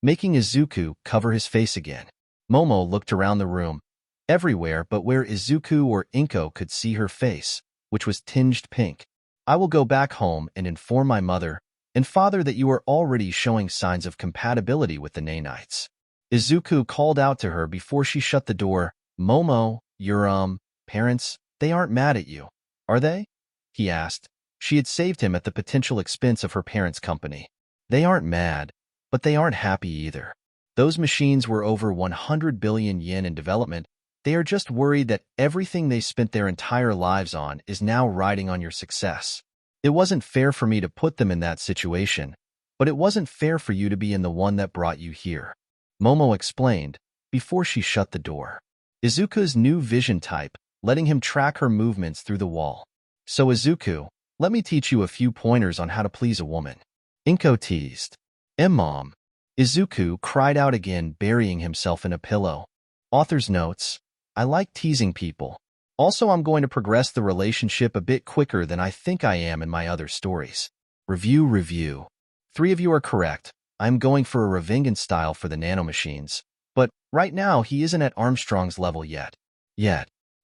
making Izuku cover his face again. Momo looked around the room, everywhere but where Izuku or Inko could see her face, which was tinged pink. "I will go back home and inform my mother and father that you are already showing signs of compatibility with the Nanites." Izuku called out to her before she shut the door. "Momo, your parents, they aren't mad at you, are they?" he asked. She had saved him at the potential expense of her parents' company. "They aren't mad, but they aren't happy either. Those machines were over 100 billion yen in development. They are just worried that everything they spent their entire lives on is now riding on your success. It wasn't fair for me to put them in that situation, but it wasn't fair for you to be in the one that brought you here," Momo explained before she shut the door. Izuku's new vision type, letting him track her movements through the wall. "So Izuku, let me teach you a few pointers on how to please a woman," Inko teased. "Mom." Izuku cried out again, burying himself in a pillow. Author's notes: I like teasing people. Also, I'm going to progress the relationship a bit quicker than I think I am in my other stories. Review. 3 of you are correct. I'm going for a Ravingan style for the nanomachines. But right now, he isn't at Armstrong's level yet.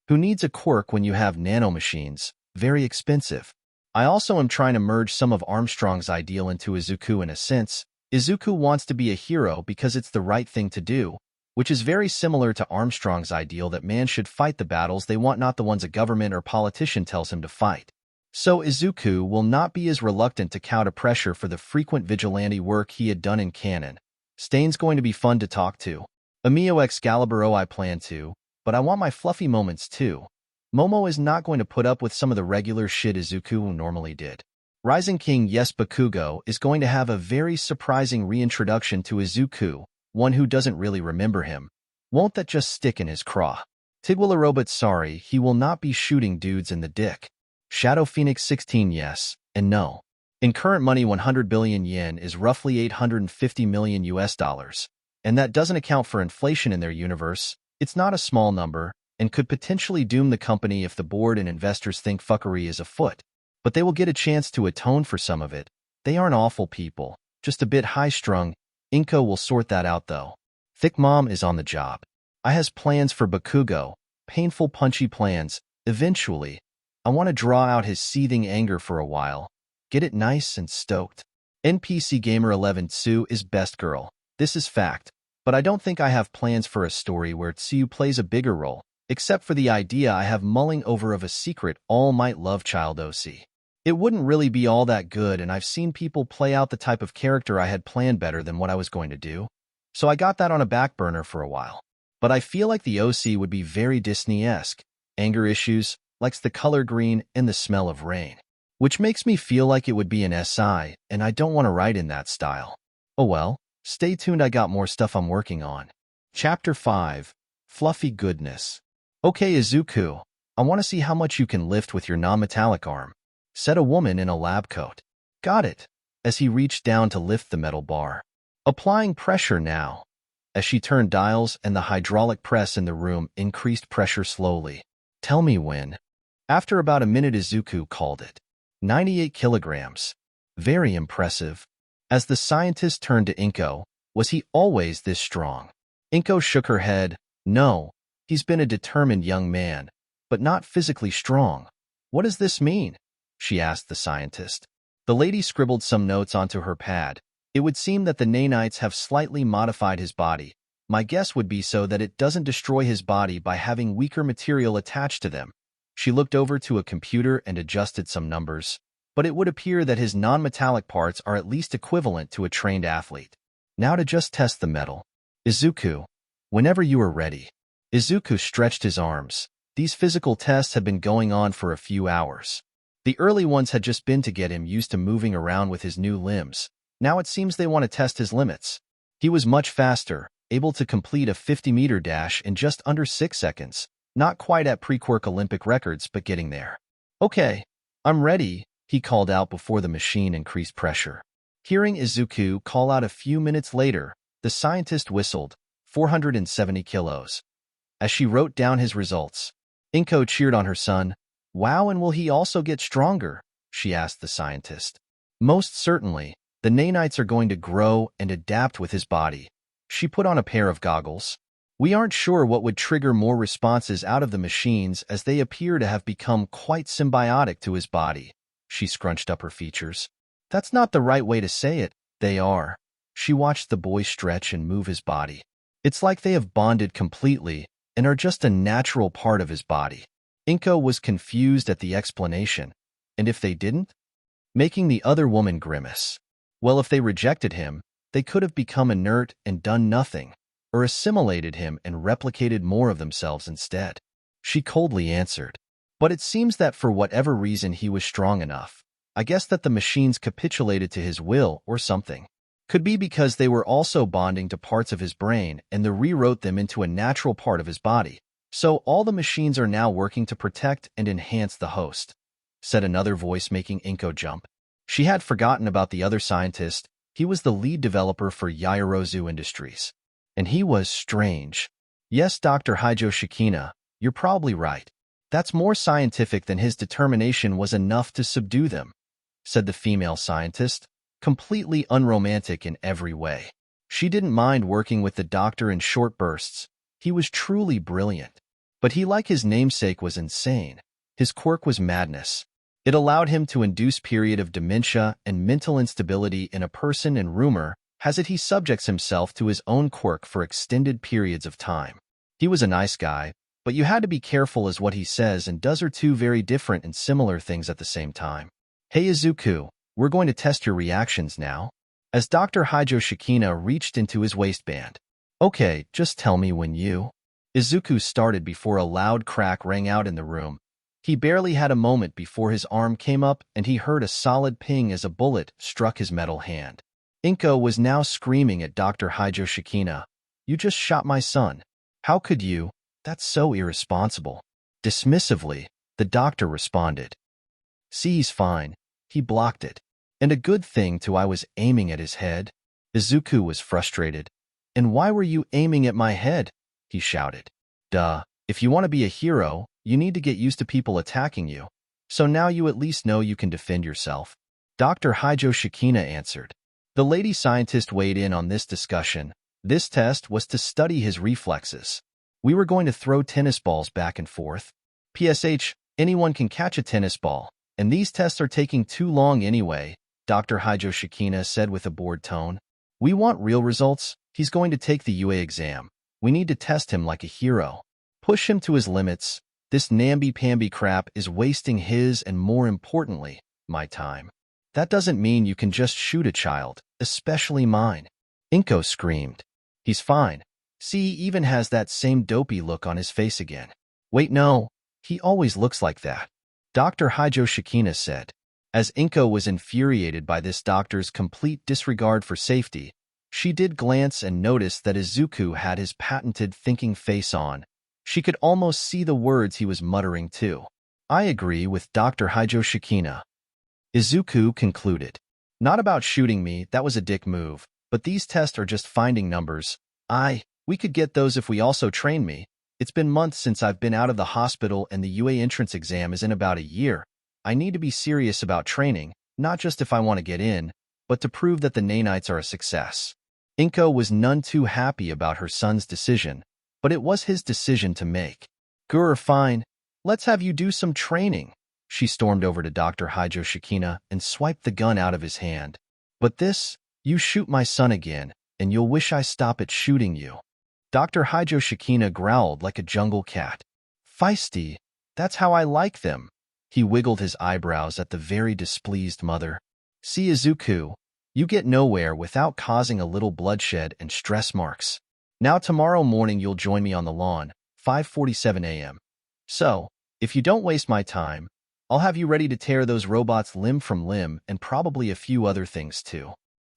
Who needs a quirk when you have nanomachines? Very expensive. I also am trying to merge some of Armstrong's ideal into Izuku in a sense. Izuku wants to be a hero because it's the right thing to do, which is very similar to Armstrong's ideal that man should fight the battles they want, not the ones a government or politician tells him to fight. So Izuku will not be as reluctant to counter pressure for the frequent vigilante work he had done in canon. Stain's going to be fun to talk to. Amio Excalibur, I plan to, but I want my fluffy moments too. Momo is not going to put up with some of the regular shit Izuku normally did. Rising King Bakugo is going to have a very surprising reintroduction to Izuku, one who doesn't really remember him. Won't that just stick in his craw? Tigwilla Robot, sorry, he will not be shooting dudes in the dick. Shadow Phoenix 16, yes and no. In current money, 100 billion yen is roughly 850 million US dollars, and that doesn't account for inflation in their universe. It's not a small number, and could potentially doom the company if the board and investors think fuckery is afoot. But they will get a chance to atone for some of it. They aren't awful people, just a bit high-strung. Inko will sort that out though. Thick Mom is on the job. I has plans for Bakugo, painful punchy plans. Eventually, I want to draw out his seething anger for a while. Get it nice and stoked. NPC Gamer 11 Tsu is best girl. This is fact. But I don't think I have plans for a story where Tsu plays a bigger role, except for the idea I have mulling over of a secret All Might love child OC. It wouldn't really be all that good, and I've seen people play out the type of character I had planned better than what I was going to do, so I got that on a back burner for a while. But I feel like the OC would be very Disney-esque. Anger issues, likes the color green and the smell of rain, which makes me feel like it would be an SI, and I don't want to write in that style. Oh well, stay tuned, I got more stuff I'm working on. Chapter 5. Fluffy Goodness. Okay Izuku, I want to see how much you can lift with your non-metallic arm, said a woman in a lab coat. Got it, as he reached down to lift the metal bar. Applying pressure now. As she turned dials and the hydraulic press in the room increased pressure slowly. Tell me when. After about a minute Izuku called it. 98 kilograms. Very impressive. As the scientist turned to Inko, was he always this strong? Inko shook her head. No, he's been a determined young man, but not physically strong. What does this mean? She asked the scientist. The lady scribbled some notes onto her pad. It would seem that the nanites have slightly modified his body. My guess would be so that it doesn't destroy his body by having weaker material attached to them. She looked over to a computer and adjusted some numbers, but it would appear that his non-metallic parts are at least equivalent to a trained athlete. Now to just test the metal. Izuku, whenever you are ready. Izuku stretched his arms. These physical tests had been going on for a few hours. The early ones had just been to get him used to moving around with his new limbs. Now it seems they want to test his limits. He was much faster, able to complete a 50-meter dash in just under 6 seconds. Not quite at pre-quirk Olympic records, but getting there. Okay, I'm ready, he called out before the machine increased pressure. Hearing Izuku call out a few minutes later, the scientist whistled, 470 kilos. As she wrote down his results, Inko cheered on her son. Wow, and will he also get stronger? She asked the scientist. Most certainly, the nanites are going to grow and adapt with his body. She put on a pair of goggles. We aren't sure what would trigger more responses out of the machines as they appear to have become quite symbiotic to his body. She scrunched up her features. That's not the right way to say it. They are. She watched the boy stretch and move his body. It's like they have bonded completely and are just a natural part of his body. Inko was confused at the explanation. And if they didn't? Making the other woman grimace. Well, if they rejected him, they could have become inert and done nothing, or assimilated him and replicated more of themselves instead. She coldly answered. But it seems that for whatever reason he was strong enough. I guess that the machines capitulated to his will or something. Could be because they were also bonding to parts of his brain and they rewrote them into a natural part of his body. So all the machines are now working to protect and enhance the host, said another voice, making Inko jump. She had forgotten about the other scientist. He was the lead developer for Yaoyorozu Industries. And he was strange. Yes, Dr. Hijo Shikina, you're probably right. That's more scientific than his determination was enough to subdue them, said the female scientist, completely unromantic in every way. She didn't mind working with the doctor in short bursts. He was truly brilliant. But he, like his namesake, was insane. His quirk was madness. It allowed him to induce period of dementia and mental instability in a person, and rumor has it he subjects himself to his own quirk for extended periods of time. He was a nice guy, but you had to be careful, as what he says and does are two very different and similar things at the same time. Hey Izuku, we're going to test your reactions now. As Dr. Hijo Shikina reached into his waistband. Okay, just tell me when you... Izuku started before a loud crack rang out in the room. He barely had a moment before his arm came up and he heard a solid ping as a bullet struck his metal hand. Inko was now screaming at Dr. Hijo Shikina. You just shot my son. How could you? That's so irresponsible. Dismissively, the doctor responded. See, he's fine. He blocked it. And a good thing, too. I was aiming at his head. Izuku was frustrated. And why were you aiming at my head? He shouted. Duh. If you want to be a hero, you need to get used to people attacking you. So now you at least know you can defend yourself. Dr. Hijo Shikina answered. The lady scientist weighed in on this discussion. This test was to study his reflexes. We were going to throw tennis balls back and forth. PSH, anyone can catch a tennis ball, and these tests are taking too long anyway, Dr. Hijo Shikina said with a bored tone. We want real results. He's going to take the UA exam. We need to test him like a hero. Push him to his limits. This namby-pamby crap is wasting his and, more importantly, my time. That doesn't mean you can just shoot a child, especially mine. Inko screamed. He's fine. See, he even has that same dopey look on his face again. Wait, no. He always looks like that. Dr. Hijo Shikina said. As Inko was infuriated by this doctor's complete disregard for safety, she did glance and notice that Izuku had his patented thinking face on. She could almost see the words he was muttering too. I agree with Dr. Hijo Shikina. Izuku concluded. Not about shooting me, that was a dick move, but these tests are just finding numbers. We could get those if we also train me. It's been months since I've been out of the hospital and the UA entrance exam is in about a year. I need to be serious about training, not just if I want to get in, but to prove that the nanites are a success. Inko was none too happy about her son's decision, but it was his decision to make. Gur, fine. Let's have you do some training. She stormed over to Dr. Hijo Shikina and swiped the gun out of his hand. But this, you shoot my son again, and you'll wish I stop at shooting you. Dr. Hijo Shikina growled like a jungle cat. Feisty, that's how I like them. He wiggled his eyebrows at the very displeased mother. See, Izuku, you get nowhere without causing a little bloodshed and stress marks. Now tomorrow morning you'll join me on the lawn, 5:47 a.m. So, if you don't waste my time, I'll have you ready to tear those robots limb from limb and probably a few other things too.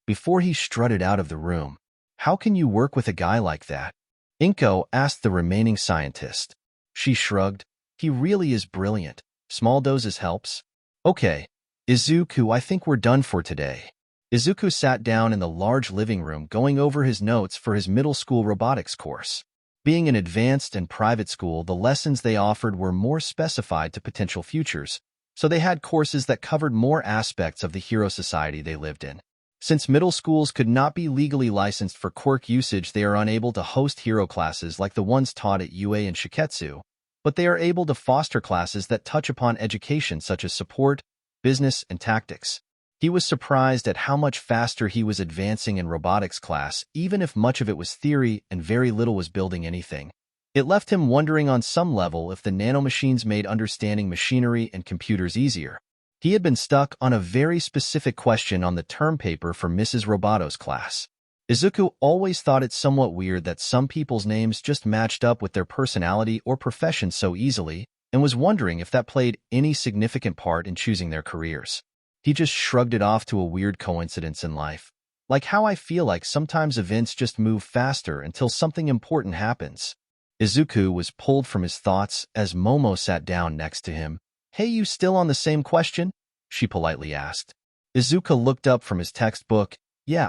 Before he strutted out of the room, how can you work with a guy like that? Inko asked the remaining scientist. She shrugged. He really is brilliant. Small doses helps. Okay, Izuku, I think we're done for today. Izuku sat down in the large living room going over his notes for his middle school robotics course. Being an advanced and private school, the lessons they offered were more specified to potential futures, so they had courses that covered more aspects of the hero society they lived in. Since middle schools could not be legally licensed for quirk usage, they are unable to host hero classes like the ones taught at UA and Shiketsu, but they are able to foster classes that touch upon education such as support, business, and tactics. He was surprised at how much faster he was advancing in robotics class, even if much of it was theory and very little was building anything. It left him wondering on some level if the nanomachines made understanding machinery and computers easier. He had been stuck on a very specific question on the term paper for Mrs. Roboto's class. Izuku always thought it somewhat weird that some people's names just matched up with their personality or profession so easily, and was wondering if that played any significant part in choosing their careers. He just shrugged it off to a weird coincidence in life. Like how I feel like sometimes events just move faster until something important happens. Izuku was pulled from his thoughts as Momo sat down next to him. Hey, you still on the same question? She politely asked. Izuku looked up from his textbook. Yeah,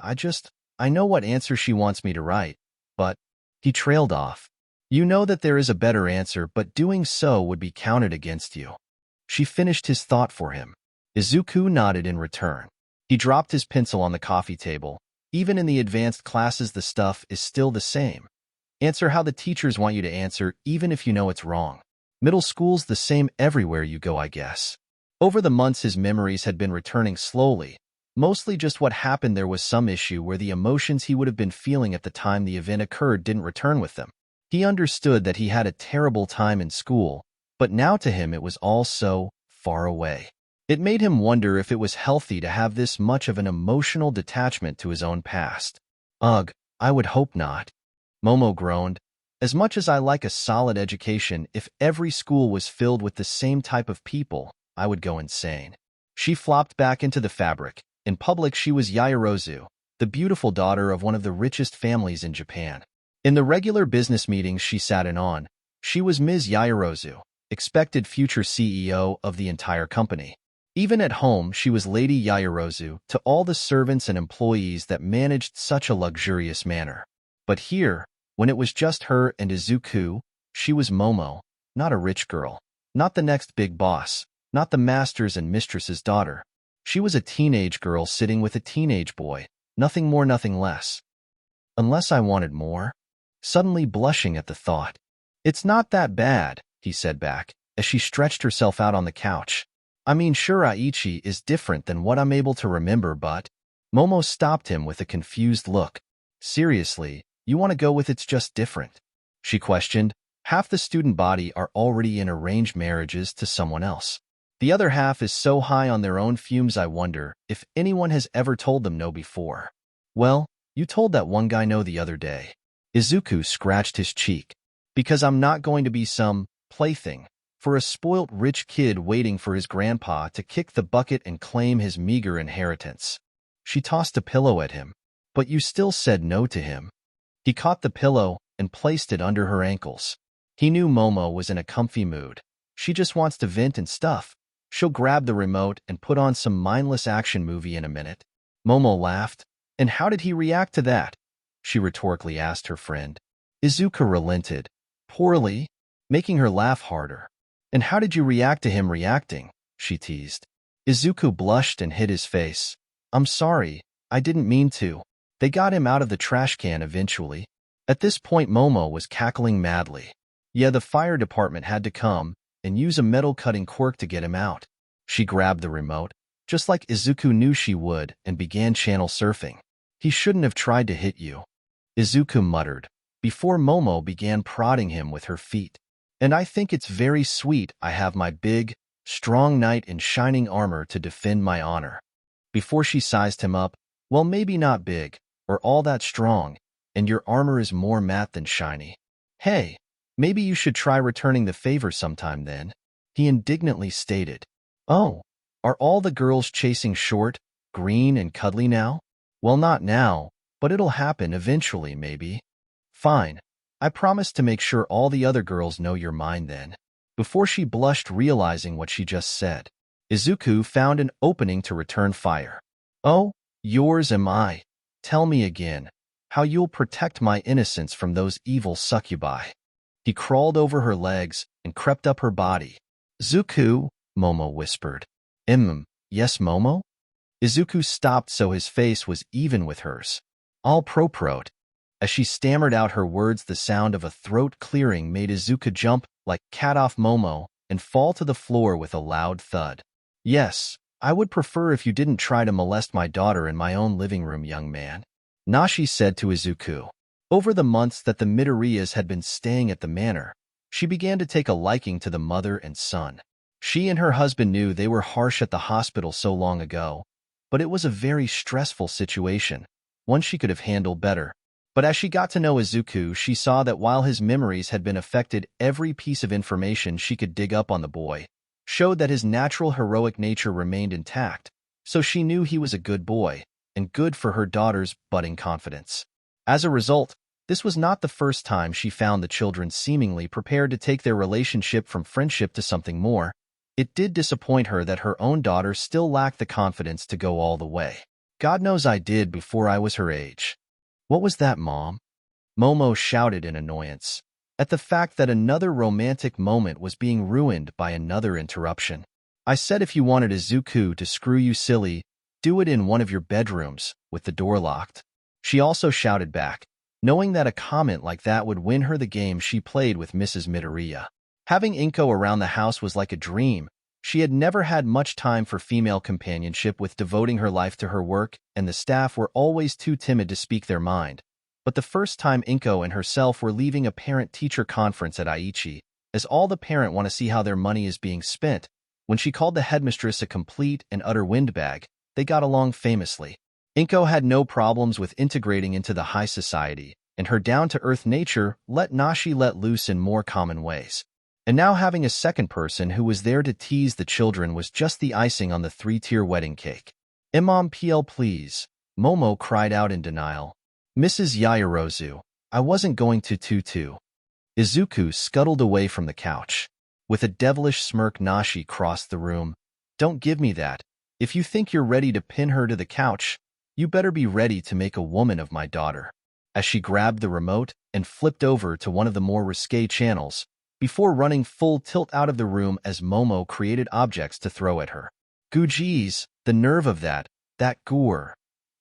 I know what answer she wants me to write, but... He trailed off. You know that there is a better answer, but doing so would be counted against you. She finished his thought for him. Izuku nodded in return. He dropped his pencil on the coffee table. Even in the advanced classes, the stuff is still the same. Answer how the teachers want you to answer, even if you know it's wrong. Middle school's the same everywhere you go, I guess. Over the months, his memories had been returning slowly. Mostly just what happened. There was some issue where the emotions he would have been feeling at the time the event occurred didn't return with them. He understood that he had a terrible time in school, but now to him it was all so far away. It made him wonder if it was healthy to have this much of an emotional detachment to his own past. Ugh, I would hope not. Momo groaned. As much as I like a solid education, if every school was filled with the same type of people, I would go insane. She flopped back into the fabric. In public, she was Yaoyorozu, the beautiful daughter of one of the richest families in Japan. In the regular business meetings she sat in on, she was Ms. Yaoyorozu, expected future CEO of the entire company. Even at home, she was Lady Yaoyorozu to all the servants and employees that managed such a luxurious manner. But here, when it was just her and Izuku, she was Momo, not a rich girl, not the next big boss, not the master's and mistress's daughter. She was a teenage girl sitting with a teenage boy, nothing more, nothing less. Unless I wanted more? Suddenly blushing at the thought. It's not that bad, he said back, as she stretched herself out on the couch. I mean, sure, Aichi is different than what I'm able to remember, but... Momo stopped him with a confused look. Seriously, you want to go with it's just different? She questioned. Half the student body are already in arranged marriages to someone else. The other half is so high on their own fumes I wonder if anyone has ever told them no before. Well, you told that one guy no the other day. Izuku scratched his cheek. Because I'm not going to be some plaything for a spoilt rich kid waiting for his grandpa to kick the bucket and claim his meager inheritance. She tossed a pillow at him. But you still said no to him. He caught the pillow and placed it under her ankles. He knew Momo was in a comfy mood. She just wants to vent and stuff. She'll grab the remote and put on some mindless action movie in a minute. Momo laughed. And how did he react to that? She rhetorically asked her friend. Izuku relented. Poorly, making her laugh harder. And how did you react to him reacting? She teased. Izuku blushed and hid his face. I'm sorry, I didn't mean to. They got him out of the trash can eventually. At this point, Momo was cackling madly. Yeah, the fire department had to come and use a metal-cutting quirk to get him out. She grabbed the remote, just like Izuku knew she would, and began channel surfing. He shouldn't have tried to hit you, Izuku muttered, before Momo began prodding him with her feet. And I think it's very sweet I have my big, strong knight in shining armor to defend my honor. Before she sized him up, well, maybe not big, or all that strong, and your armor is more matte than shiny. Hey, maybe you should try returning the favor sometime then, he indignantly stated. Oh, are all the girls chasing short, green, and cuddly now? Well, not now, but it'll happen eventually, maybe. Fine. I promise to make sure all the other girls know you're mine then. Before she blushed realizing what she just said, Izuku found an opening to return fire. Oh, yours am I. Tell me again, how you'll protect my innocence from those evil succubi. He crawled over her legs and crept up her body. Zuku, Momo whispered. Yes, Momo? Izuku stopped so his face was even with hers. All proprot. As she stammered out her words, the sound of a throat clearing made Izuku jump like cat off Momo and fall to the floor with a loud thud. Yes, I would prefer if you didn't try to molest my daughter in my own living room, young man, Nashi said to Izuku. Over the months that the Midoriyas had been staying at the manor, she began to take a liking to the mother and son. She and her husband knew they were harsh at the hospital so long ago, but it was a very stressful situation, one she could have handled better. But as she got to know Izuku, she saw that while his memories had been affected, every piece of information she could dig up on the boy showed that his natural heroic nature remained intact, so she knew he was a good boy, and good for her daughter's budding confidence. As a result, this was not the first time she found the children seemingly prepared to take their relationship from friendship to something more. It did disappoint her that her own daughter still lacked the confidence to go all the way. God knows I did before I was her age. What was that, Mom? Momo shouted in annoyance at the fact that another romantic moment was being ruined by another interruption. I said if you wanted Izuku to screw you silly, do it in one of your bedrooms, with the door locked. She also shouted back, knowing that a comment like that would win her the game she played with Mrs. Midoriya. Having Inko around the house was like a dream. She had never had much time for female companionship, with devoting her life to her work, and the staff were always too timid to speak their mind. But the first time Inko and herself were leaving a parent-teacher conference at Aichi, as all the parents want to see how their money is being spent, when she called the headmistress a complete and utter windbag, they got along famously. Inko had no problems with integrating into the high society, and her down-to-earth nature let Nashi let loose in more common ways. And now having a second person who was there to tease the children was just the icing on the three-tier wedding cake. Imam PL please, Momo cried out in denial. Mrs. Yaoyorozu, I wasn't going to tutu. Izuku scuttled away from the couch. With a devilish smirk, Nashi crossed the room. Don't give me that. If you think you're ready to pin her to the couch, you better be ready to make a woman of my daughter. As she grabbed the remote and flipped over to one of the more risque channels, before running full tilt out of the room as Momo created objects to throw at her. Geez, the nerve of that gore.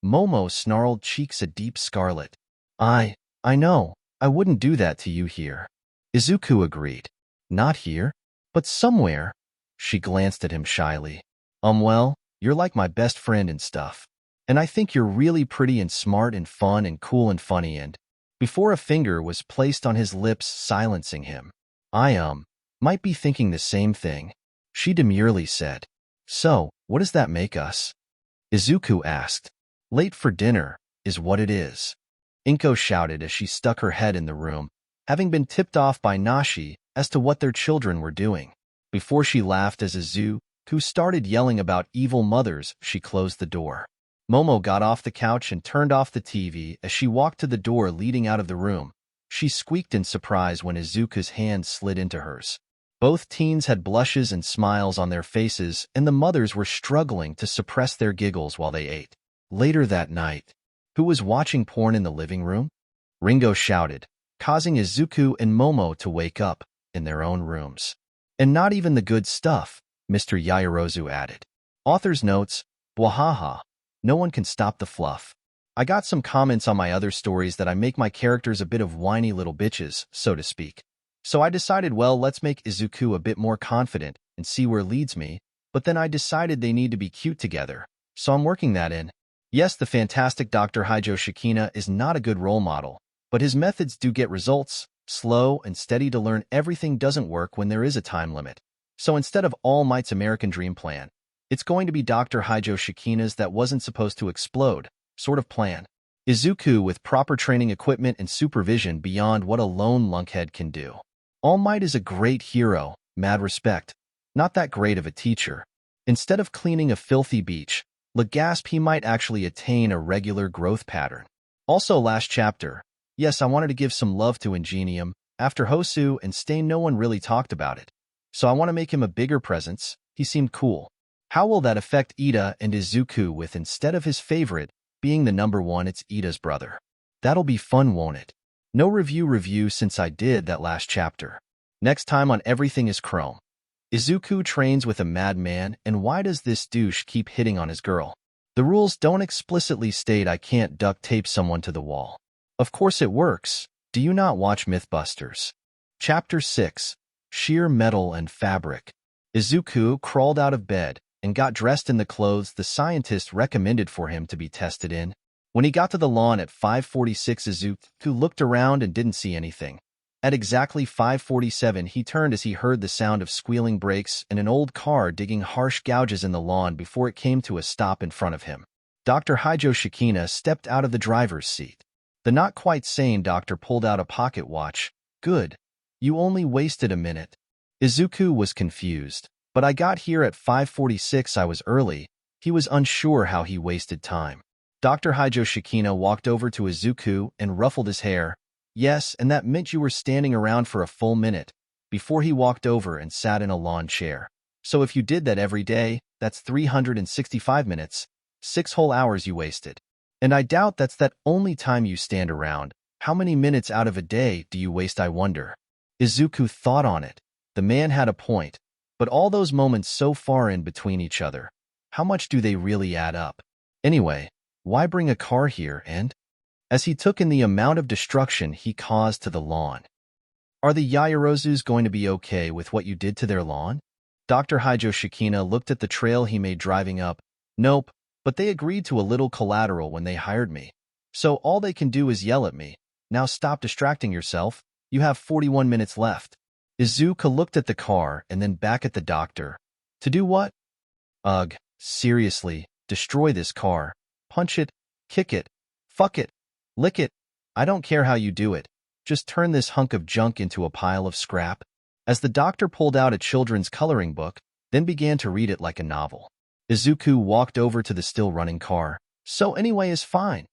Momo snarled, cheeks a deep scarlet. I know, I wouldn't do that to you here. Izuku agreed. Not here, but somewhere. She glanced at him shyly. Well, you're like my best friend and stuff. And I think you're really pretty and smart and fun and cool and funny and... Before a finger was placed on his lips, silencing him. I might be thinking the same thing, she demurely said. So, what does that make us? Izuku asked. Late for dinner, is what it is. Inko shouted as she stuck her head in the room, having been tipped off by Nashi as to what their children were doing. Before she laughed as Izuku started yelling about evil mothers, she closed the door. Momo got off the couch and turned off the TV as she walked to the door leading out of the room. She squeaked in surprise when Izuku's hand slid into hers. Both teens had blushes and smiles on their faces, and the mothers were struggling to suppress their giggles while they ate. Later that night, who was watching porn in the living room? Ringo shouted, causing Izuku and Momo to wake up in their own rooms. And not even the good stuff, Mr. Yaoyorozu added. Author's notes, bwahaha, no one can stop the fluff. I got some comments on my other stories that I make my characters a bit of whiny little bitches, so to speak. So I decided, well, let's make Izuku a bit more confident and see where it leads me, but then I decided they need to be cute together, so I'm working that in. Yes, the fantastic Dr. Hijo Shikina is not a good role model, but his methods do get results. Slow and steady to learn everything doesn't work when there is a time limit. So instead of All Might's American Dream plan, it's going to be Dr. Hijo Shikina's that wasn't supposed to explode sort of plan. Izuku with proper training equipment and supervision beyond what a lone lunkhead can do. All Might is a great hero, mad respect. Not that great of a teacher. Instead of cleaning a filthy beach, Legasp he might actually attain a regular growth pattern. Also last chapter, yes, I wanted to give some love to Ingenium. After Hosu and Stain no one really talked about it. So I want to make him a bigger presence. He seemed cool. How will that affect Ida and Izuku with instead of his favorite being the number one, it's Ida's brother? That'll be fun, won't it? No review since I did that last chapter. Next time on Everything is Chrome. Izuku trains with a madman, and why does this douche keep hitting on his girl? The rules don't explicitly state I can't duct tape someone to the wall. Of course it works. Do you not watch Mythbusters? Chapter 6. Sheer Metal and Fabric. Izuku crawled out of bed and got dressed in the clothes the scientist recommended for him to be tested in. When he got to the lawn at 5:46, Izuku looked around and didn't see anything. At exactly 5:47, he turned as he heard the sound of squealing brakes and an old car digging harsh gouges in the lawn before it came to a stop in front of him. Dr. Hijo Shikina stepped out of the driver's seat. The not-quite-sane doctor pulled out a pocket watch. Good. You only wasted a minute. Izuku was confused. But I got here at 5:46, I was early. He was unsure how he wasted time. Dr. Hijo Shikina walked over to Izuku and ruffled his hair. Yes, and that meant you were standing around for a full minute, before he walked over and sat in a lawn chair. So if you did that every day, that's 365 minutes, 6 whole hours you wasted. And I doubt that's that only time you stand around. How many minutes out of a day do you waste, I wonder? Izuku thought on it. The man had a point. But all those moments so far in between each other, how much do they really add up? Anyway, why bring a car here and? As he took in the amount of destruction he caused to the lawn. Are the Yaoyorozus going to be okay with what you did to their lawn? Dr. Hijo Shikina looked at the trail he made driving up. Nope. But they agreed to a little collateral when they hired me. So all they can do is yell at me. Now stop distracting yourself. You have 41 minutes left. Izuku looked at the car and then back at the doctor. To do what? Ugh, seriously, destroy this car. Punch it, kick it, fuck it, lick it. I don't care how you do it. Just turn this hunk of junk into a pile of scrap. As the doctor pulled out a children's coloring book, then began to read it like a novel. Izuku walked over to the still-running car. So anyway is fine,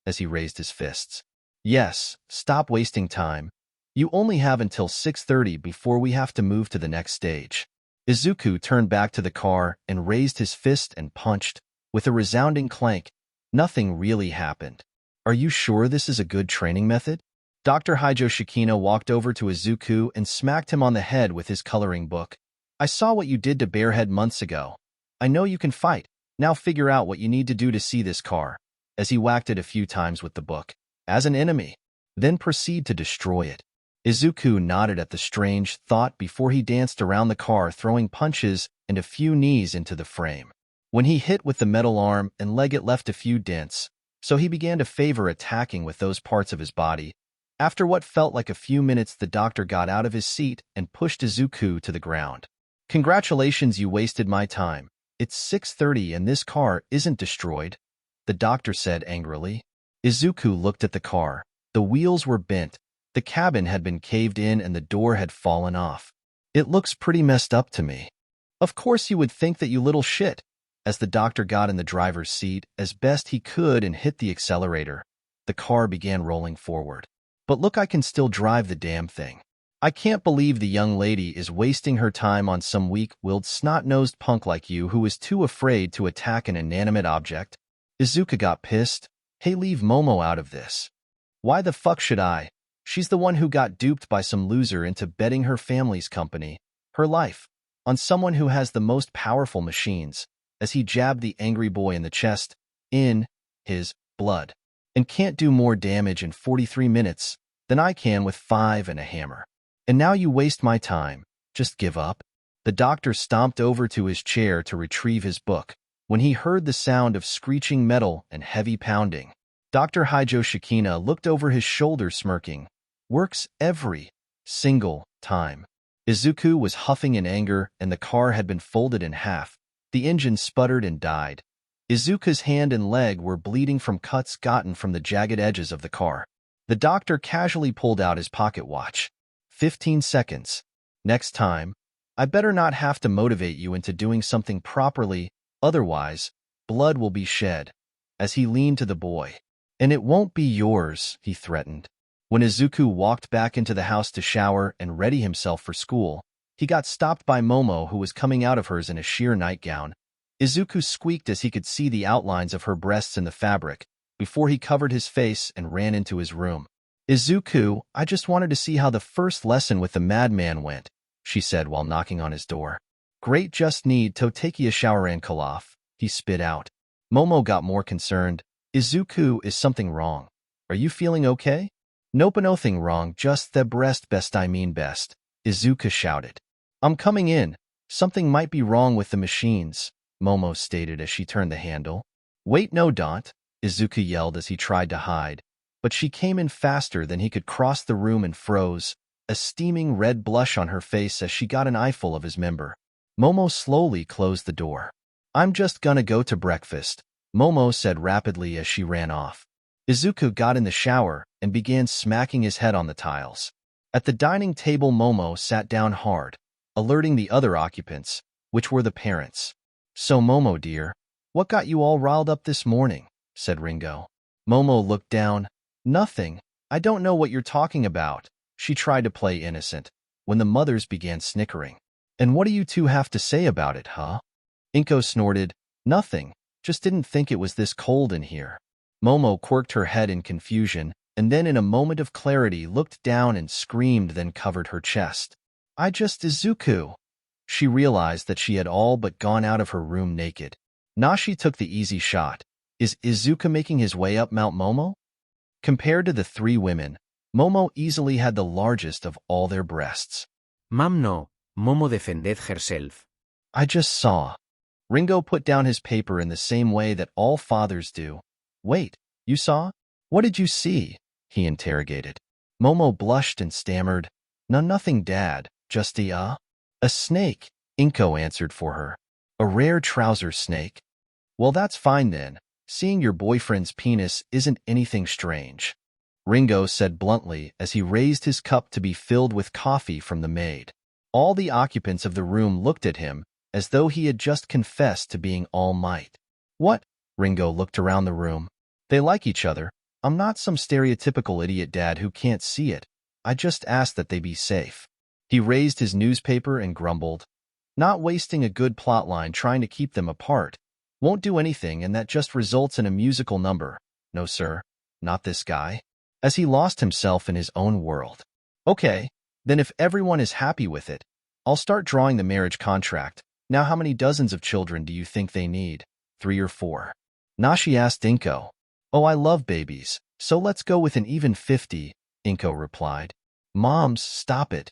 as he raised his fists. Yes, stop wasting time. You only have until 6:30 before we have to move to the next stage. Izuku turned back to the car and raised his fist and punched. With a resounding clank, nothing really happened. Are you sure this is a good training method? Dr. Hijo Shikina walked over to Izuku and smacked him on the head with his coloring book. I saw what you did to Bearhead months ago. I know you can fight. Now figure out what you need to do to see this car. As he whacked it a few times with the book. As an enemy. Then proceed to destroy it. Izuku nodded at the strange thought before he danced around the car throwing punches and a few knees into the frame. When he hit with the metal arm and leg it left a few dents, so he began to favor attacking with those parts of his body. After what felt like a few minutes, the doctor got out of his seat and pushed Izuku to the ground. Congratulations, you wasted my time. It's 6:30 and this car isn't destroyed, the doctor said angrily. Izuku looked at the car. The wheels were bent. The cabin had been caved in and the door had fallen off. It looks pretty messed up to me. Of course you would think that, you little shit. As the doctor got in the driver's seat as best he could and hit the accelerator, the car began rolling forward. But look, I can still drive the damn thing. I can't believe the young lady is wasting her time on some weak-willed, snot-nosed punk like you who is too afraid to attack an inanimate object. Izuku got pissed. Hey, leave Momo out of this. Why the fuck should I? She's the one who got duped by some loser into betting her family's company, her life, on someone who has the most powerful machines, as he jabbed the angry boy in the chest, in his blood, and can't do more damage in 43 minutes than I can with 5 and a hammer. And now you waste my time. Just give up. The doctor stomped over to his chair to retrieve his book, when he heard the sound of screeching metal and heavy pounding. Dr. Hijo Shikina looked over his shoulder smirking. Works every single time. Izuku was huffing in anger and the car had been folded in half. The engine sputtered and died. Izuku's hand and leg were bleeding from cuts gotten from the jagged edges of the car. The doctor casually pulled out his pocket watch. 15 seconds. Next time, I better not have to motivate you into doing something properly, otherwise, blood will be shed, as he leaned to the boy. And it won't be yours, he threatened. When Izuku walked back into the house to shower and ready himself for school, he got stopped by Momo, who was coming out of hers in a sheer nightgown. Izuku squeaked as he could see the outlines of her breasts in the fabric, before he covered his face and ran into his room. Izuku, I just wanted to see how the first lesson with the madman went, she said while knocking on his door. Great, just need to take a shower and cool off, he spit out. Momo got more concerned. Izuku, is something wrong? Are you feeling okay? Nope, nothing wrong, just the breast best, Izuku shouted. I'm coming in. Something might be wrong with the machines, Momo stated as she turned the handle. Wait, no, don't, Izuku yelled as he tried to hide, but she came in faster than he could cross the room and froze, a steaming red blush on her face as she got an eyeful of his member. Momo slowly closed the door. I'm just gonna go to breakfast, Momo said rapidly as she ran off. Izuku got in the shower and began smacking his head on the tiles. At the dining table, Momo sat down hard, alerting the other occupants, which were the parents. So Momo dear, what got you all riled up this morning? Said Ringo. Momo looked down. Nothing. I don't know what you're talking about. She tried to play innocent, when the mothers began snickering. And what do you two have to say about it, huh? Inko snorted. Nothing. Just didn't think it was this cold in here. Momo quirked her head in confusion, and then in a moment of clarity looked down and screamed, then covered her chest. Izuku. She realized that she had all but gone out of her room naked. Nashi took the easy shot. Is Izuku making his way up Mount Momo? Compared to the three women, Momo easily had the largest of all their breasts. Mam no, Momo defended herself. I just saw. Ringo put down his paper in the same way that all fathers do. Wait, you saw? What did you see? He interrogated. Momo blushed and stammered. Nothing, Dad, just a snake, Inko answered for her. A rare trouser snake. Well, that's fine then. Seeing your boyfriend's penis isn't anything strange, Ringo said bluntly as he raised his cup to be filled with coffee from the maid. All the occupants of the room looked at him as though he had just confessed to being All Might. What? Ringo looked around the room. They like each other. I'm not some stereotypical idiot dad who can't see it. I just ask that they be safe. He raised his newspaper and grumbled. Not wasting a good plotline trying to keep them apart. Won't do anything, and that just results in a musical number. No, sir. Not this guy. As he lost himself in his own world. Okay, then if everyone is happy with it, I'll start drawing the marriage contract. Now how many dozens of children do you think they need? 3 or 4? Nashi asked Inko. Oh, I love babies, so let's go with an even 50, Inko replied. Moms, stop it,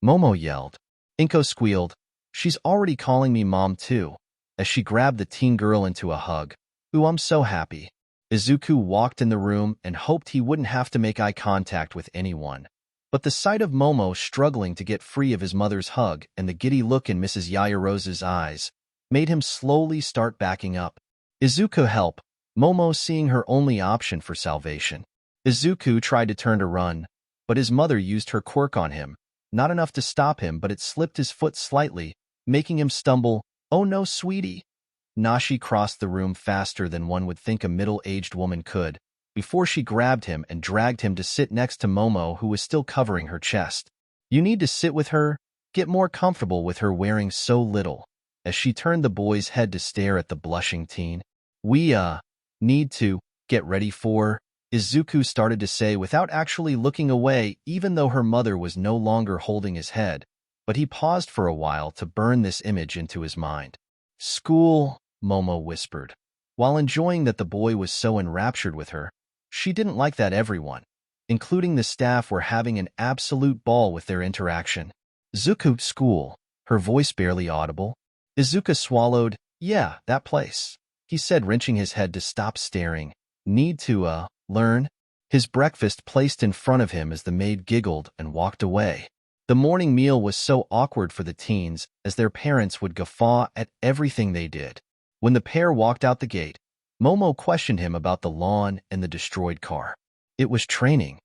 Momo yelled. Inko squealed. She's already calling me mom too, as she grabbed the teen girl into a hug. Ooh, I'm so happy. Izuku walked in the room and hoped he wouldn't have to make eye contact with anyone. But the sight of Momo struggling to get free of his mother's hug and the giddy look in Mrs. Yayarose's eyes made him slowly start backing up. Izuku, help! Momo seeing her only option for salvation. Izuku tried to turn to run, but his mother used her quirk on him. Not enough to stop him, but it slipped his foot slightly, making him stumble. Oh no, sweetie! Nashi crossed the room faster than one would think a middle-aged woman could, before she grabbed him and dragged him to sit next to Momo, who was still covering her chest. You need to sit with her, get more comfortable with her wearing so little, as she turned the boy's head to stare at the blushing teen. We, need to get ready for, Izuku started to say without actually looking away, even though her mother was no longer holding his head, but he paused for a while to burn this image into his mind. School, Momo whispered. While enjoying that the boy was so enraptured with her, she didn't like that everyone, including the staff, were having an absolute ball with their interaction. Izuku, school, her voice barely audible. Izuku swallowed. Yeah, that place, he said, wrenching his head to stop staring. Need to, learn? His breakfast placed in front of him as the maid giggled and walked away. The morning meal was so awkward for the teens, as their parents would guffaw at everything they did. When the pair walked out the gate, Momo questioned him about the lawn and the destroyed car. It was training.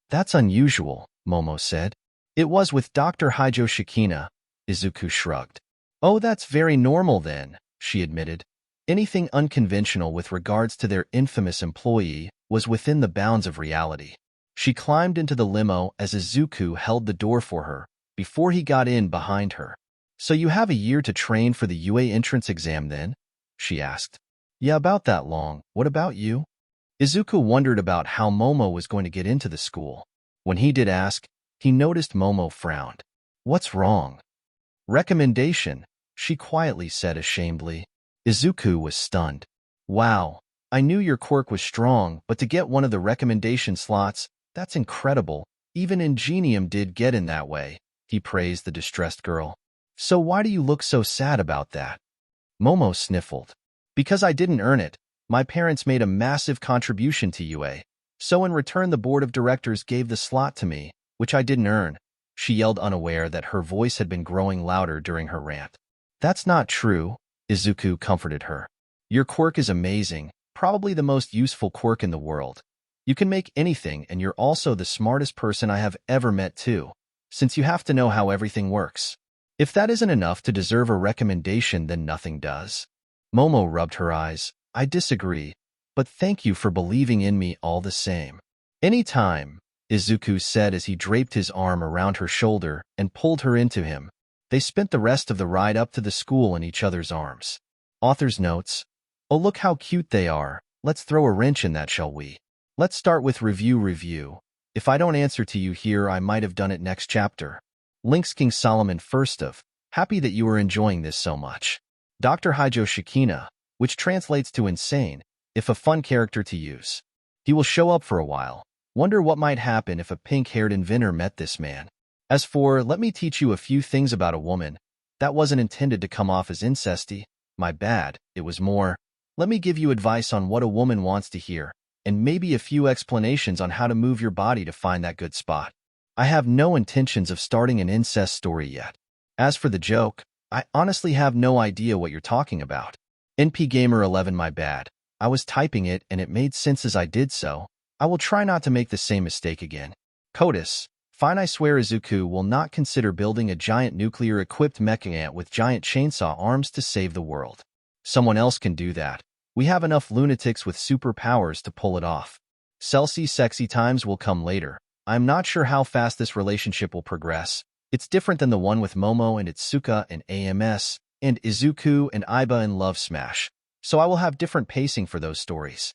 That's unusual, Momo said. It was with Dr. Hijo Shikina, Izuku shrugged. Oh, that's very normal then, she admitted. Anything unconventional with regards to their infamous employee was within the bounds of reality. She climbed into the limo as Izuku held the door for her, before he got in behind her. So you have a year to train for the UA entrance exam then? She asked. Yeah, about that long. What about you? Izuku wondered about how Momo was going to get into the school. When he did ask, he noticed Momo frowned. What's wrong? Recommendation, she quietly said ashamedly. Izuku was stunned. Wow, I knew your quirk was strong, but to get one of the recommendation slots, that's incredible. Even Ingenium did get in that way, he praised the distressed girl. So why do you look so sad about that? Momo sniffled. Because I didn't earn it. My parents made a massive contribution to UA. So in return the board of directors gave the slot to me, which I didn't earn. She yelled, unaware that her voice had been growing louder during her rant. That's not true, Izuku comforted her. Your quirk is amazing, probably the most useful quirk in the world. You can make anything, and you're also the smartest person I have ever met too, since you have to know how everything works. If that isn't enough to deserve a recommendation, then nothing does. Momo rubbed her eyes. I disagree, but thank you for believing in me all the same. Anytime, Izuku said as he draped his arm around her shoulder and pulled her into him. They spent the rest of the ride up to the school in each other's arms. Author's notes. Oh, look how cute they are. Let's throw a wrench in that, shall we? Let's start with review. If I don't answer to you here, I might have done it next chapter. Links King Solomon first of. Happy that you are enjoying this so much. Dr. Hijo Shikina, which translates to insane, if a fun character to use. He will show up for a while. Wonder what might happen if a pink-haired inventor met this man. As for, let me teach you a few things about a woman. That wasn't intended to come off as incesty. My bad. It was more, let me give you advice on what a woman wants to hear, and maybe a few explanations on how to move your body to find that good spot. I have no intentions of starting an incest story yet. As for the joke, I honestly have no idea what you're talking about. NP Gamer 11, my bad. I was typing it and it made sense as I did so. I will try not to make the same mistake again. Codus, fine, I swear Izuku will not consider building a giant nuclear-equipped mecha ant with giant chainsaw arms to save the world. Someone else can do that. We have enough lunatics with superpowers to pull it off. Celsi sexy times will come later. I'm not sure how fast this relationship will progress. It's different than the one with Momo and Itsuka and AMS, and Izuku and Iba in Love Smash. So I will have different pacing for those stories.